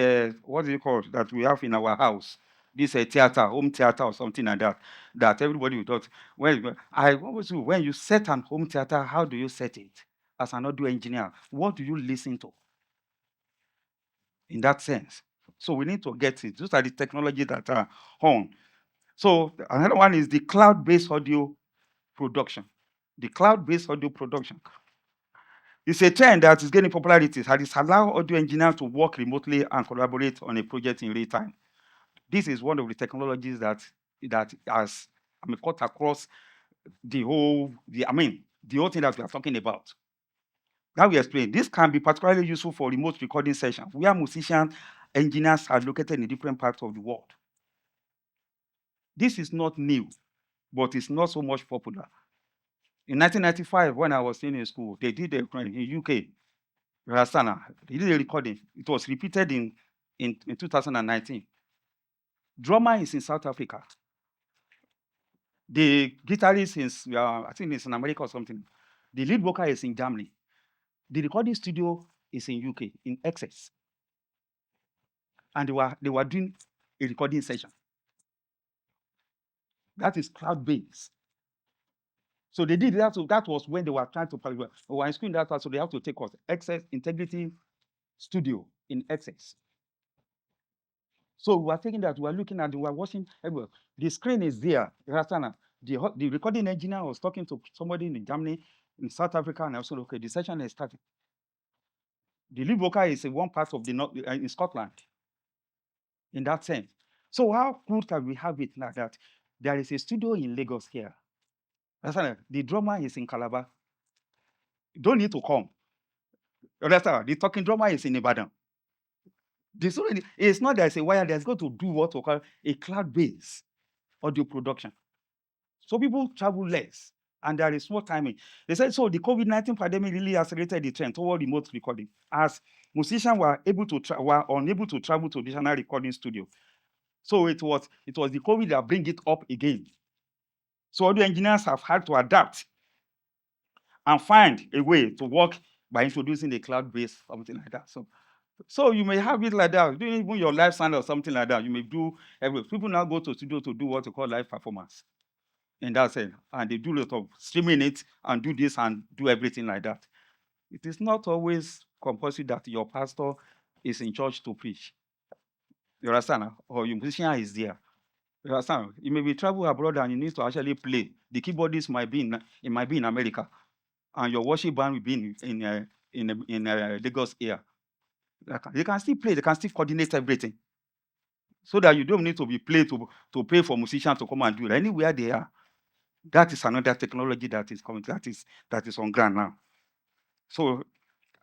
what is it called that we have in our house? This theater, home theater or something like that. That everybody will talk. When you set an home theater, how do you set it? As an audio engineer, what do you listen to? In that sense. So we need to get it. Those are the technologies that are on. So another one is the cloud-based audio production. The cloud-based audio production. It's a trend that is gaining popularity, and it's allowed audio engineers to work remotely and collaborate on a project in real time. This is one of the technologies that has cut across the whole thing that we are talking about. Now we explain. This can be particularly useful for remote recording sessions where musicians, engineers are located in different parts of the world. This is not new, but it's not so much popular. In 1995, when I was in school, they did a in UK. You understand? They did a recording. It was repeated in 2019. Drummer is in South Africa. The guitarist is, I think it's in America or something. The lead vocal is in Germany. The recording studio is in UK, in Essex. And they were doing a recording session. That is cloud-based. So they did that. So that was when they were trying to we were in school in that, so they have to take us Access Integrity Studio in Essex. So we were taking that, we were looking at, we were watching. The screen is there. The recording engineer was talking to somebody in Germany, in South Africa, and I said, okay, the session is starting. The lead vocal is in one part of the north in Scotland. In that sense. So how cool can we have it now that there is a studio in Lagos here? The drummer is in Calabar. You don't need to come. Understand? The talking drummer is in Ibadan. It's not that it's a wire that's going to do what we call a cloud-based audio production. So people travel less, and there is more timing. They said so the COVID-19 pandemic really accelerated the trend toward remote recording, as musicians were were unable to travel to traditional recording studio. So it was the COVID that bring it up again. So audio engineers have had to adapt and find a way to work by introducing a cloud-based something like that. So you may have it like that, doing even your live sound or something like that. You may do everything. People now go to studio to do what you call live performance. In that sense, and they do a lot of streaming it and do this and do everything like that. It is not always compulsory that your pastor is in church to preach. You understand? Or your musician is there. You understand? You may be travel abroad and you need to actually play. The keyboardist might be in America, and your worship band will be in Lagos area. They can still play. They can still coordinate everything, so that you don't need to be play to pay for musicians to come and do it. Anywhere they are. That is another technology that is coming. That is on ground now. So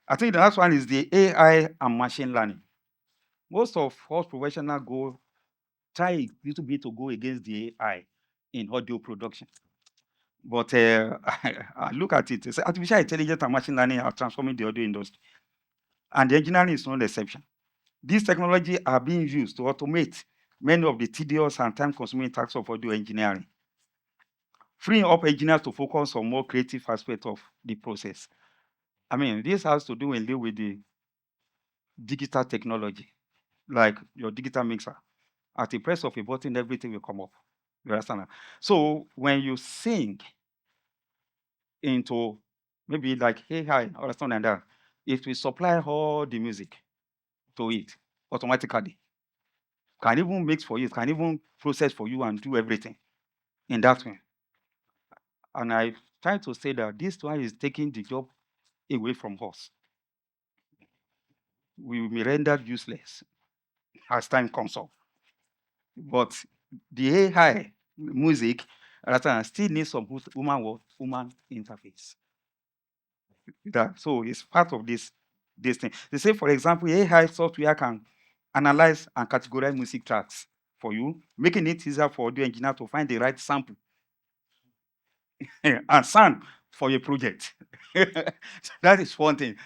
I think the last one is the AI and machine learning. Most of us professionals try a little bit to go against the AI in audio production. But I look at it, artificial intelligence and machine learning are transforming the audio industry. And the engineering is no exception. These technologies are being used to automate many of the tedious and time-consuming tasks of audio engineering, freeing up engineers to focus on more creative aspects of the process. I mean, this has to do with the digital technology, like your digital mixer. At the press of a button, everything will come up. You understand? So when you sing into maybe like hey hi or something like that, it will supply all the music to it automatically. Can even mix for you, can even process for you and do everything in that way. And I try to say that this one is taking the job away from us. We will be rendered useless as time comes up. But the AI music still needs some human interface. So it's part of this thing. They say, for example, AI software can analyze and categorize music tracks for you, making it easier for audio engineer to find the right sample and sound for your project. That is one thing.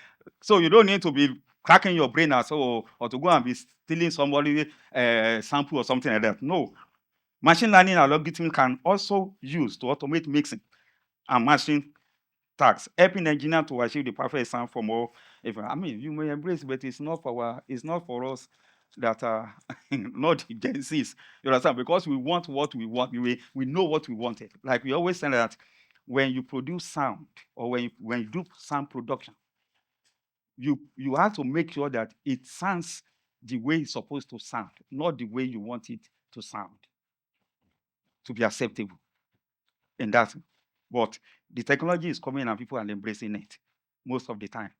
So you don't need to be cracking your brain or to go and be stealing somebody's sample or something like that. No. Machine learning algorithms can also use to automate mixing and mastering tasks, helping engineers to achieve the perfect sound for more. I mean, you may embrace, but it's not for us that are not the Gen Zs. You understand? Because we want what we want. We know what we wanted. Like we always say that when you produce sound or when you do sound production, you have to make sure that it sounds the way it's supposed to sound, not the way you want it to sound, to be acceptable in that. But the technology is coming and people are embracing it most of the time.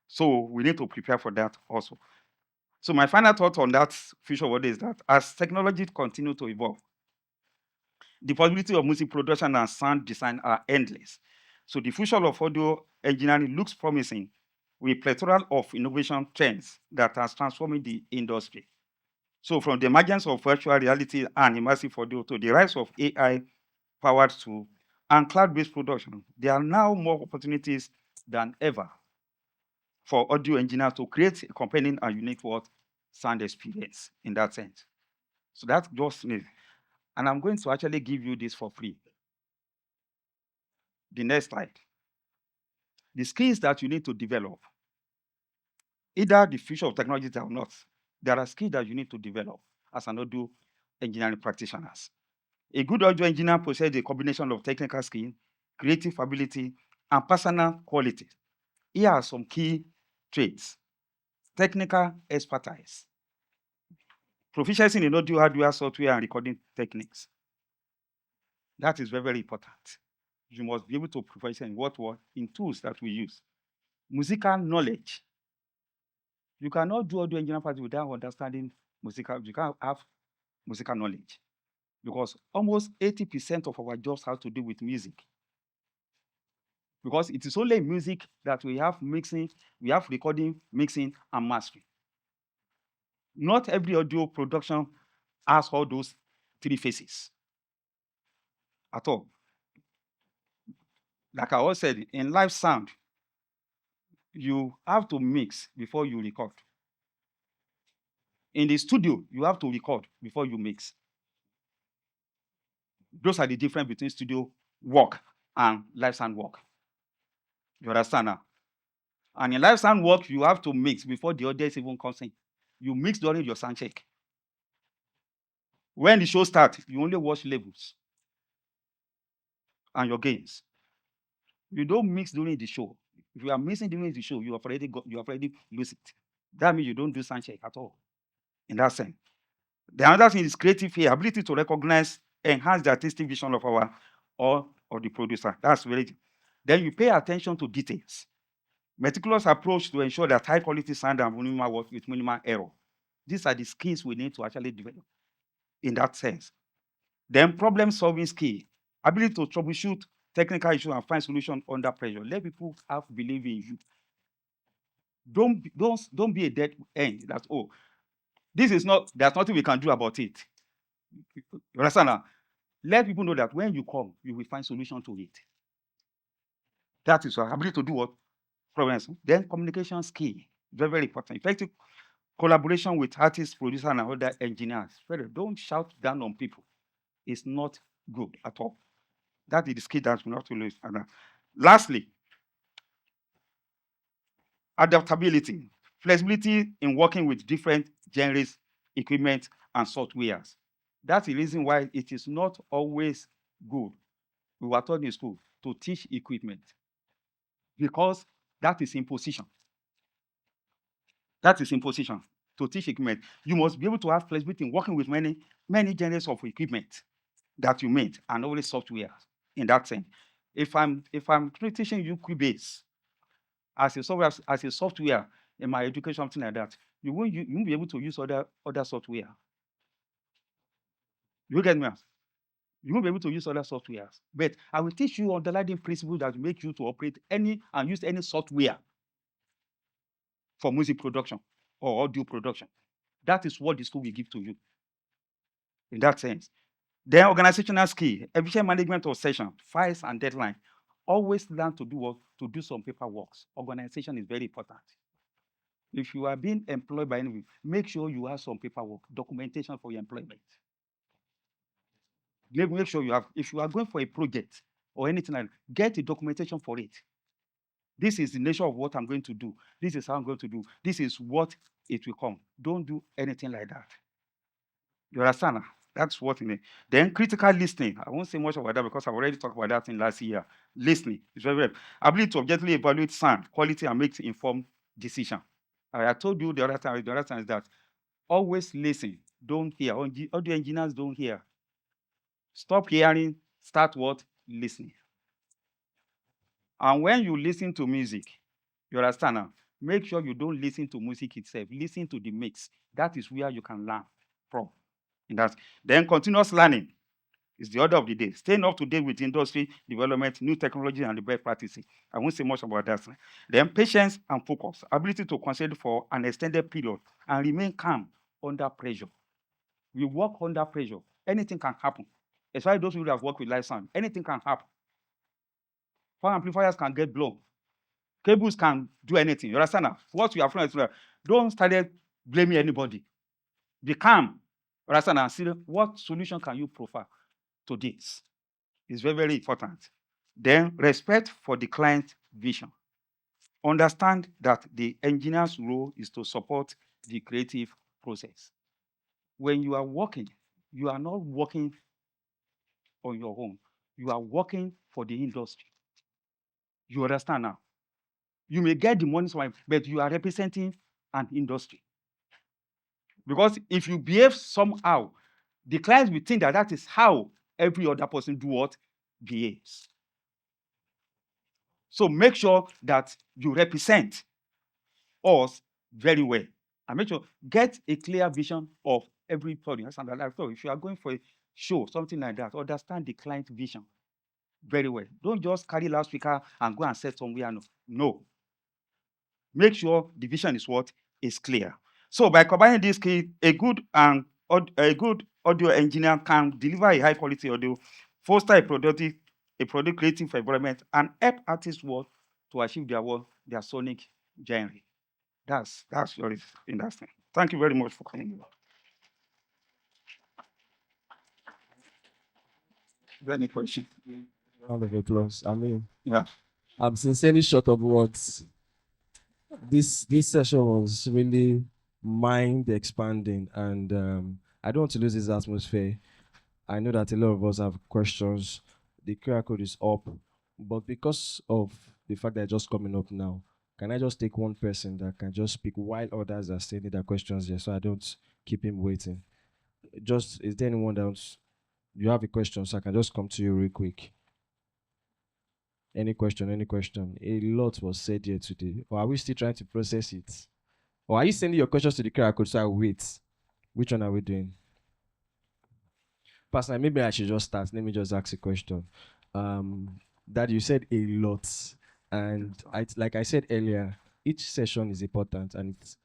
So we need to prepare for that also. So my final thought on that future word is that as technology continue to evolve, the possibility of music production and sound design are endless. So the future of audio engineering looks promising with plethora of innovation trends that are transforming the industry. So from the emergence of virtual reality and immersive audio to the rise of AI-powered tools and cloud-based production, there are now more opportunities than ever for audio engineers to create a compelling and unique sound experience in that sense. So that's just me. And I'm going to actually give you this for free. The next slide. The skills that you need to develop, either the future of technology or not, there are skills that you need to develop as an audio engineering practitioners. A good audio engineer possesses a combination of technical skill, creative ability, and personal quality. Here are some key traits. Technical expertise, proficiency in audio hardware, software, and recording techniques. That is very, very important. You must be able to proficiency in tools that we use. Musical knowledge. You cannot do audio engineering practice without understanding musical. You can't have musical knowledge because almost 80% of our jobs have to do with music. Because it is only in music that we have mixing, we have recording, mixing, and mastering. Not every audio production has all those three phases at all. Like I always said, in live sound, you have to mix before you record. In the studio, you have to record before you mix. Those are the difference between studio work and live sound work. You understand now? And in live sound work, you have to mix before the audience even comes in. You mix during your sound check. When the show starts, you only watch levels and your gains. You don't mix during the show. If you are mixing during the show, you have already lose it. That means you don't do sound check at all. In that sense. The another thing is creative here, ability to recognize, enhance the artistic vision of our or the producer. That's very. Then you pay attention to details. Meticulous approach to ensure that high quality sound and minimal work with minimal error. These are the skills we need to actually develop in that sense. Then problem solving skill, ability to troubleshoot technical issues and find solution under pressure. Let people have belief in you. Don't be a dead end. That's this is not, there's nothing we can do about it. You understand now? Let people know that when you come, you will find solution to it. That is your ability to do what? Problems. Then communication skill, very, very important. Effective collaboration with artists, producers, and other engineers. Don't shout down on people. It's not good at all. That is the skill that we have to lose. Lastly, adaptability, flexibility in working with different genres, equipment, and softwares. That's the reason why it is not always good. We were taught in school to teach equipment because that is imposition. That is imposition to teach equipment. You must be able to have flexibility in working with many genres of equipment that you made and always software in that sense. If I'm teaching you Cubase as a software in my education, something like that, you won't be able to use other software. You get me? You won't be able to use other softwares. But I will teach you underlying principles that make you to operate any and use any software for music production or audio production. That is what the school will give to you in that sense. Then organizational skill, efficient management of session, files, and deadline. Always learn to do what? To do some paperwork. Organization is very important. If you are being employed by anyone, make sure you have some paperwork, documentation for your employment. Make sure you have, if you are going for a project or anything like that, get a documentation for it. This is the nature of what I'm going to do. This is how I'm going to do. This is what it will come. Don't do anything like that. You understand? That's what it means. Then critical listening. I won't say much about that because I've already talked about that in last year. Listening is very, very ability to objectively evaluate sound, quality, and make informed decision. I told you the other time is that always listen. Don't hear. Audio engineers don't hear. Stop hearing. Start what? Listening. And when you listen to music, you understand now? Make sure you don't listen to music itself. Listen to the mix. That is where you can learn from. In that. Then continuous learning is the order of the day. Staying up to date with industry development, new technology, and the best practices. I won't say much about that. Then patience and focus. Ability to concentrate for an extended period and remain calm under pressure. We work under pressure. Anything can happen. Especially those people who have worked with live sound. Anything can happen. Power amplifiers can get blown. Cables can do anything. You understand now? What we are from, don't start blaming anybody. Be calm. You understand now? See what solution can you provide to this? It's very, very important. Then respect for the client's vision. Understand that the engineer's role is to support the creative process. When you are working, you are not working on your own. You are working for the industry. You understand now? You may get the money, but you are representing an industry. Because if you behave somehow, the clients will think that that is how every other person do what? Behaves. So make sure that you represent us very well. And make sure, get a clear vision of everybody. So if you are going for a show, something like that, understand the client vision very well. Don't just carry loudspeaker and go and set somewhere. No. Make sure the vision is what is clear. So by combining this key, a good audio engineer can deliver a high quality audio, foster a productive a product creative environment, and help artists work to achieve their work, their sonic genre. That's your industry. Thank you very much for coming. Any question? Round of applause. I mean, Yeah. I'm sincerely short of words. This session was really mind expanding, and I don't want to lose this atmosphere. I know that a lot of us have questions. The QR code is up, but because of the fact that it's just coming up now, can I just take one person that can just speak while others are sending their questions here, so I don't keep him waiting? Just is there anyone else? You have a question, so I can just come to you real quick. Any question, any question. A lot was said here today. Or are we still trying to process it? Or are you sending your questions to the QR code so I wait? Which one are we doing? Personally, maybe I should just start. Let me just ask a question. That you said a lot. And like I said earlier, each session is important and it's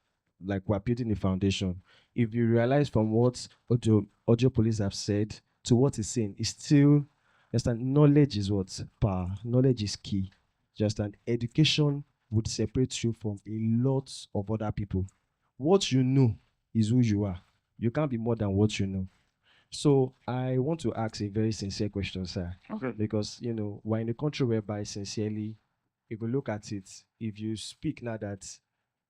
like we're building a foundation. If you realize from what audio police have said to what is saying, it's still just that knowledge is what power. Knowledge is key. Just an education would separate you from a lot of other people. What you know is who you are. You can't be more than what you know. So I want to ask a very sincere question, sir. Okay. Because we're in a country whereby sincerely, if you look at it, if you speak now that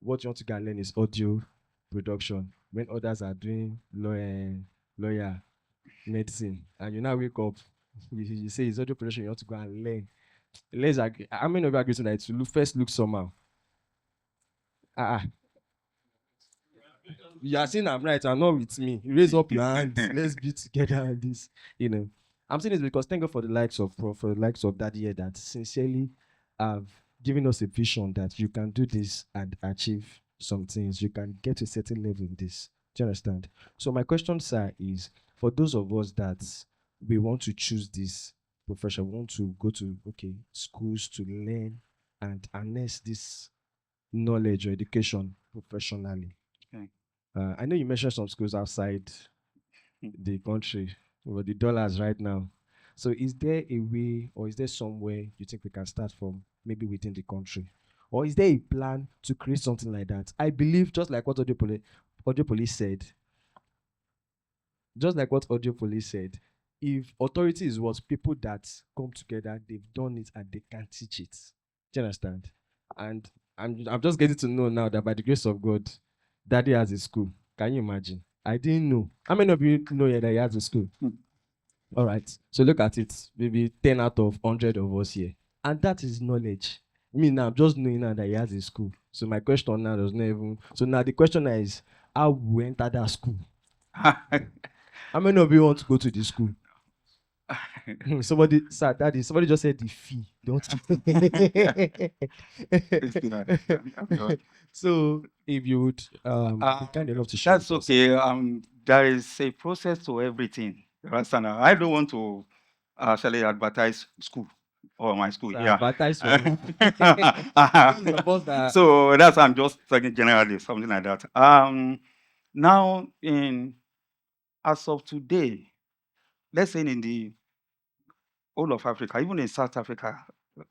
what you want to go and learn is audio production, when others are doing lawyer medicine, and you now wake up, you say it's audio production, you want to go and learn. Let's agree. How many of you agree to that? It will first look somehow. Ah, you are saying I'm right, I'm not with me. Raise up your hand. Let's be together on this. I'm saying this because thank God for the likes of Prof, for the likes of Daddy here that sincerely have given us a vision that you can do this and achieve some things. You can get to a certain level in this. Do you understand? So my question, sir, is for those of us that we want to choose this profession, we want to go to schools to learn and harness this knowledge or education professionally. Okay. I know you mentioned some schools outside the country with the dollars right now. So, is there a way, or is there somewhere you think we can start from, maybe within the country, or is there a plan to create something like that? I believe, just like what Audio Police said, just like what Audio Police said, if authority is what people that come together, they've done it and they can teach it. Do you understand? And I'm just getting to know now that by the grace of God, Daddy has a school. Can you imagine? I didn't know. How many of you know that he has a school? All right. So look at it. Maybe 10 out of 100 of us here. And that is knowledge. Me now, I'm just knowing now that he has a school. So my question now does not even. So now the question is, how we enter that school? How many of you want to go to the school? Somebody just said the fee. Don't So if you would be kind enough to share. That's okay. There is a process to everything. You understand? I don't want to actually advertise school or my school here. Advertise for So that's I'm just talking generally, something like that. Now as of today, let's say in the whole of Africa, even in South Africa,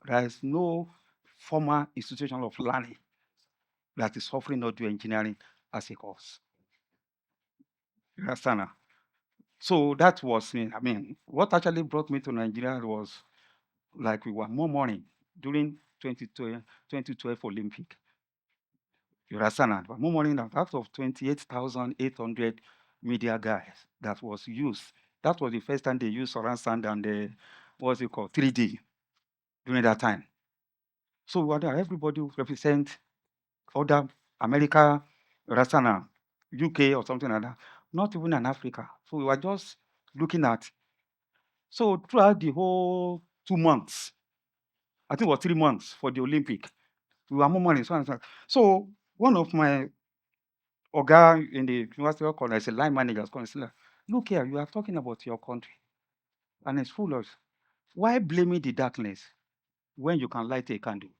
there is no formal institution of learning that is offering audio engineering as a course. You understand? So that was me. I mean, what actually brought me to Nigeria was like we were murmuring during 2012 Olympic. You understand? But murmuring that out of 28,800 media guys that was used, that was the first time they used surround sound and what's it called, 3D during that time. So we were there, everybody represent other America, you understand, UK or something like that. Not even in Africa. So we were just looking at. So throughout the whole 2 months, I think it was 3 months for the Olympic, we were murmuring. So one of my Oga in the University of College, a line manager, was calling, like, look here, you are talking about your country, and it's full of. Why blaming the darkness when you can light a candle?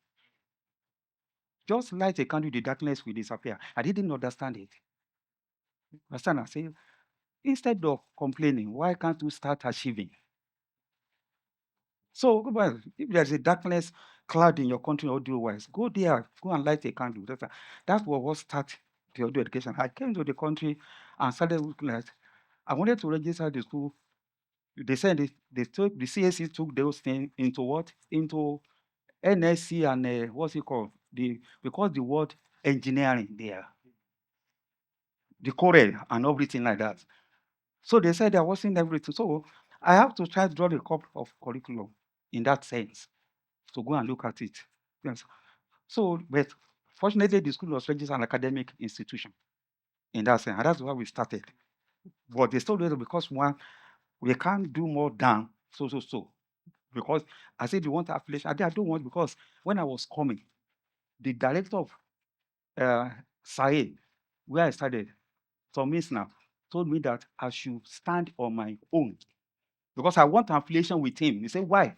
Just light a candle, the darkness will disappear. I didn't understand it. Understand? I say, instead of complaining, why can't you start achieving? So if there's a darkness cloud in your country audio-wise, go there, go and light a candle. That's what started the audio education. I came to the country and started looking at. I wanted to register the school. They said they took the CAC took those things into what? Into NSC and what's it called? Because the word engineering there, the Corel and everything like that. So they said there wasn't everything. So I have to try to draw a couple of curriculum in that sense to go and look at it. Yes. So, but fortunately, the school was registered as an academic institution in that sense, and that's why we started. But they still do it because one, we can't do more than so. Because I said, you want affiliation? I don't want, because when I was coming, the director of SAE, where I started, Tom Misner, told me that I should stand on my own because I want affiliation with him. He said, why?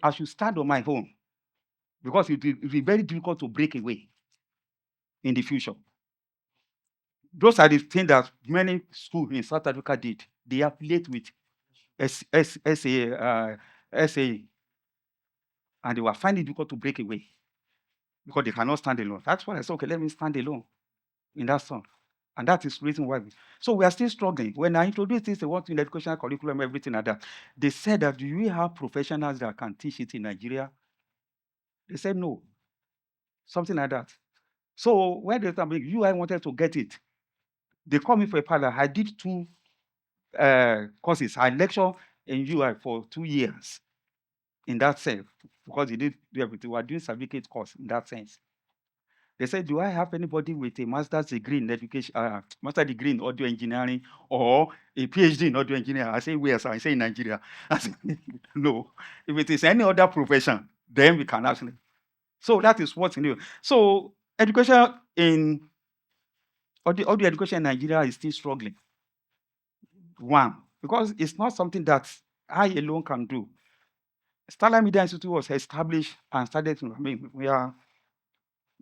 I should stand on my own because it will be very difficult to break away in the future. Those are the things that many schools in South Africa did. They affiliate with SA, and they were finding it difficult to break away because they cannot stand alone. That's why I said, okay, let me stand alone in that song. And that is the reason why. So we are still struggling. When I introduced this, they want in educational curriculum, everything like that. They said that, do we have professionals that can teach it in Nigeria? They said no. Something like that. So when they told me, I wanted to get it. They called me for a panel. I did 2 courses. I lectured in UI for 2 years in that sense, because they did do everything. We were doing certificate course in that sense. They said, do I have anybody with a master's degree in education, master degree in audio engineering, or a PhD in audio engineering? I say, where, sir? I say, in Nigeria. I said, no. If it is any other profession, then we can actually. So that is what's new. So education in audio education in Nigeria is still struggling. One, because it's not something that I alone can do. Starlight Media Institute was established and started. We are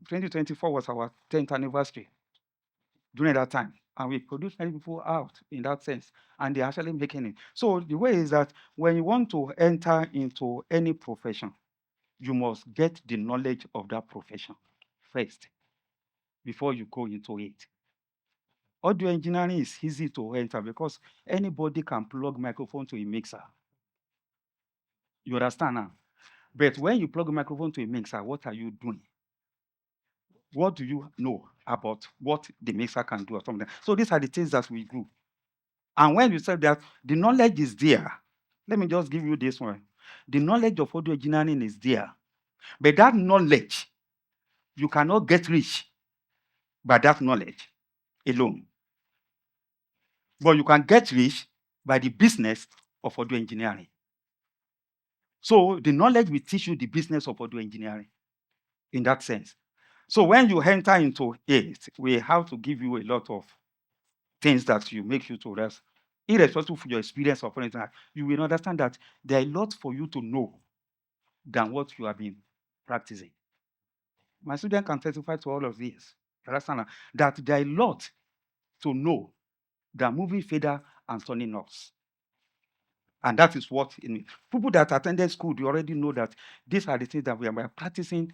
2024 was our 10th anniversary during that time, and we produced many people out in that sense, and they're actually making it. So the way is that when you want to enter into any profession, you must get the knowledge of that profession first before you go into it. Audio engineering is easy to enter because anybody can plug microphone to a mixer. You understand now? But when you plug a microphone to a mixer, what are you doing? What do you know about what the mixer can do or something? So these are the things that we do. And when you say that the knowledge is there, let me just give you this one. The knowledge of audio engineering is there. But that knowledge, you cannot get rich by that knowledge alone. But you can get rich by the business of audio engineering. So the knowledge will teach you the business of audio engineering in that sense. So when you enter into it, we have to give you a lot of things that you make you to rest. Irrespective of your experience or anything, you will understand that there are a lot for you to know than what you have been practicing. My student can testify to all of this. You understand that there are a lot to know than moving fader and turning knobs. And that is what it means. People that attended school, they already know that these are the things that we are practicing,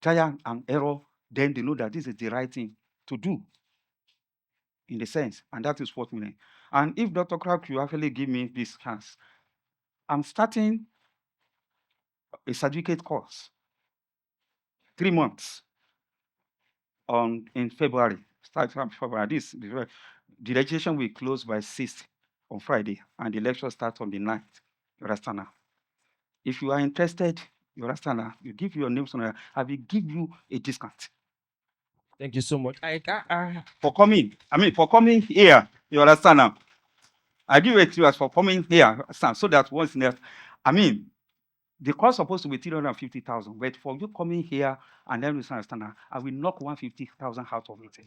trial and error, then they know that this is the right thing to do in the sense, and that is what we need. And if Dr. Clark, you actually give me this chance, I'm starting a certificate course, 3 months in February. Start from February. The registration will close by 6th on Friday, and the lecture starts on the 9th. You understand now? If you are interested, you understand now, you give your name, I will give you a discount. Thank you so much. For coming here, you understand now? I give it to you as for coming here, so that once next, the cost supposed to be 350,000, but for you coming here and then you understand now, I will knock 150,000 out of it.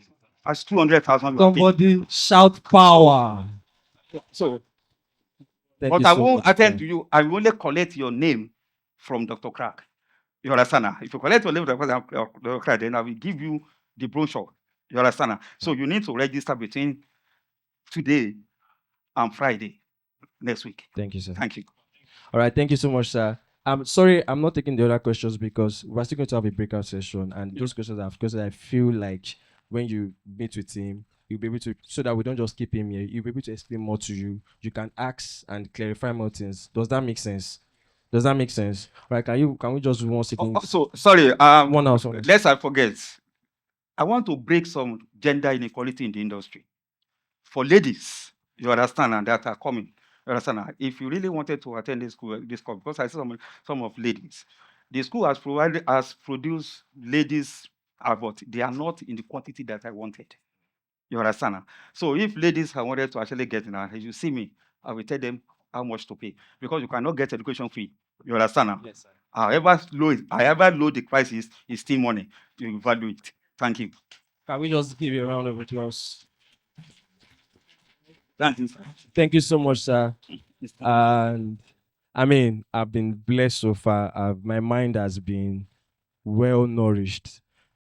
That's 200,000. Somebody shout power. So, Thank but you I so won't much, attend sir. to you. I will only collect your name from Dr. Crack. You understand now? If you collect your name from Dr. Crack, then I will give you the brochure. You understand now? So you need to register between today and Friday next week. Thank you, sir. Thank you. All right, thank you so much, sir. I'm sorry, I'm not taking the other questions because we're still going to have a breakout session, and those questions are questions I feel like when you meet with him, you'll be able to, so that we don't just keep him here, you'll be able to explain more to you. You can ask and clarify more things. Does that make sense? Does that make sense? All right, can we just do 1 second? Also, sorry, 1 hour. lest I forget, I want to break some gender inequality in the industry. For ladies, you understand, and that are coming. You understand? If you really wanted to attend this school, because I see some of ladies, the school has produced ladies, but they are not in the quantity that I wanted. You understand? So if ladies have wanted to actually get in, as you see me, I will tell them how much to pay, because you cannot get education fee. You understand? Yes, sir. However low the price is still money. You value it. Thank you. Can we just give you a round of applause? Thank you, sir. Thank you so much, sir. And I mean, I've been blessed so far. My mind has been well nourished.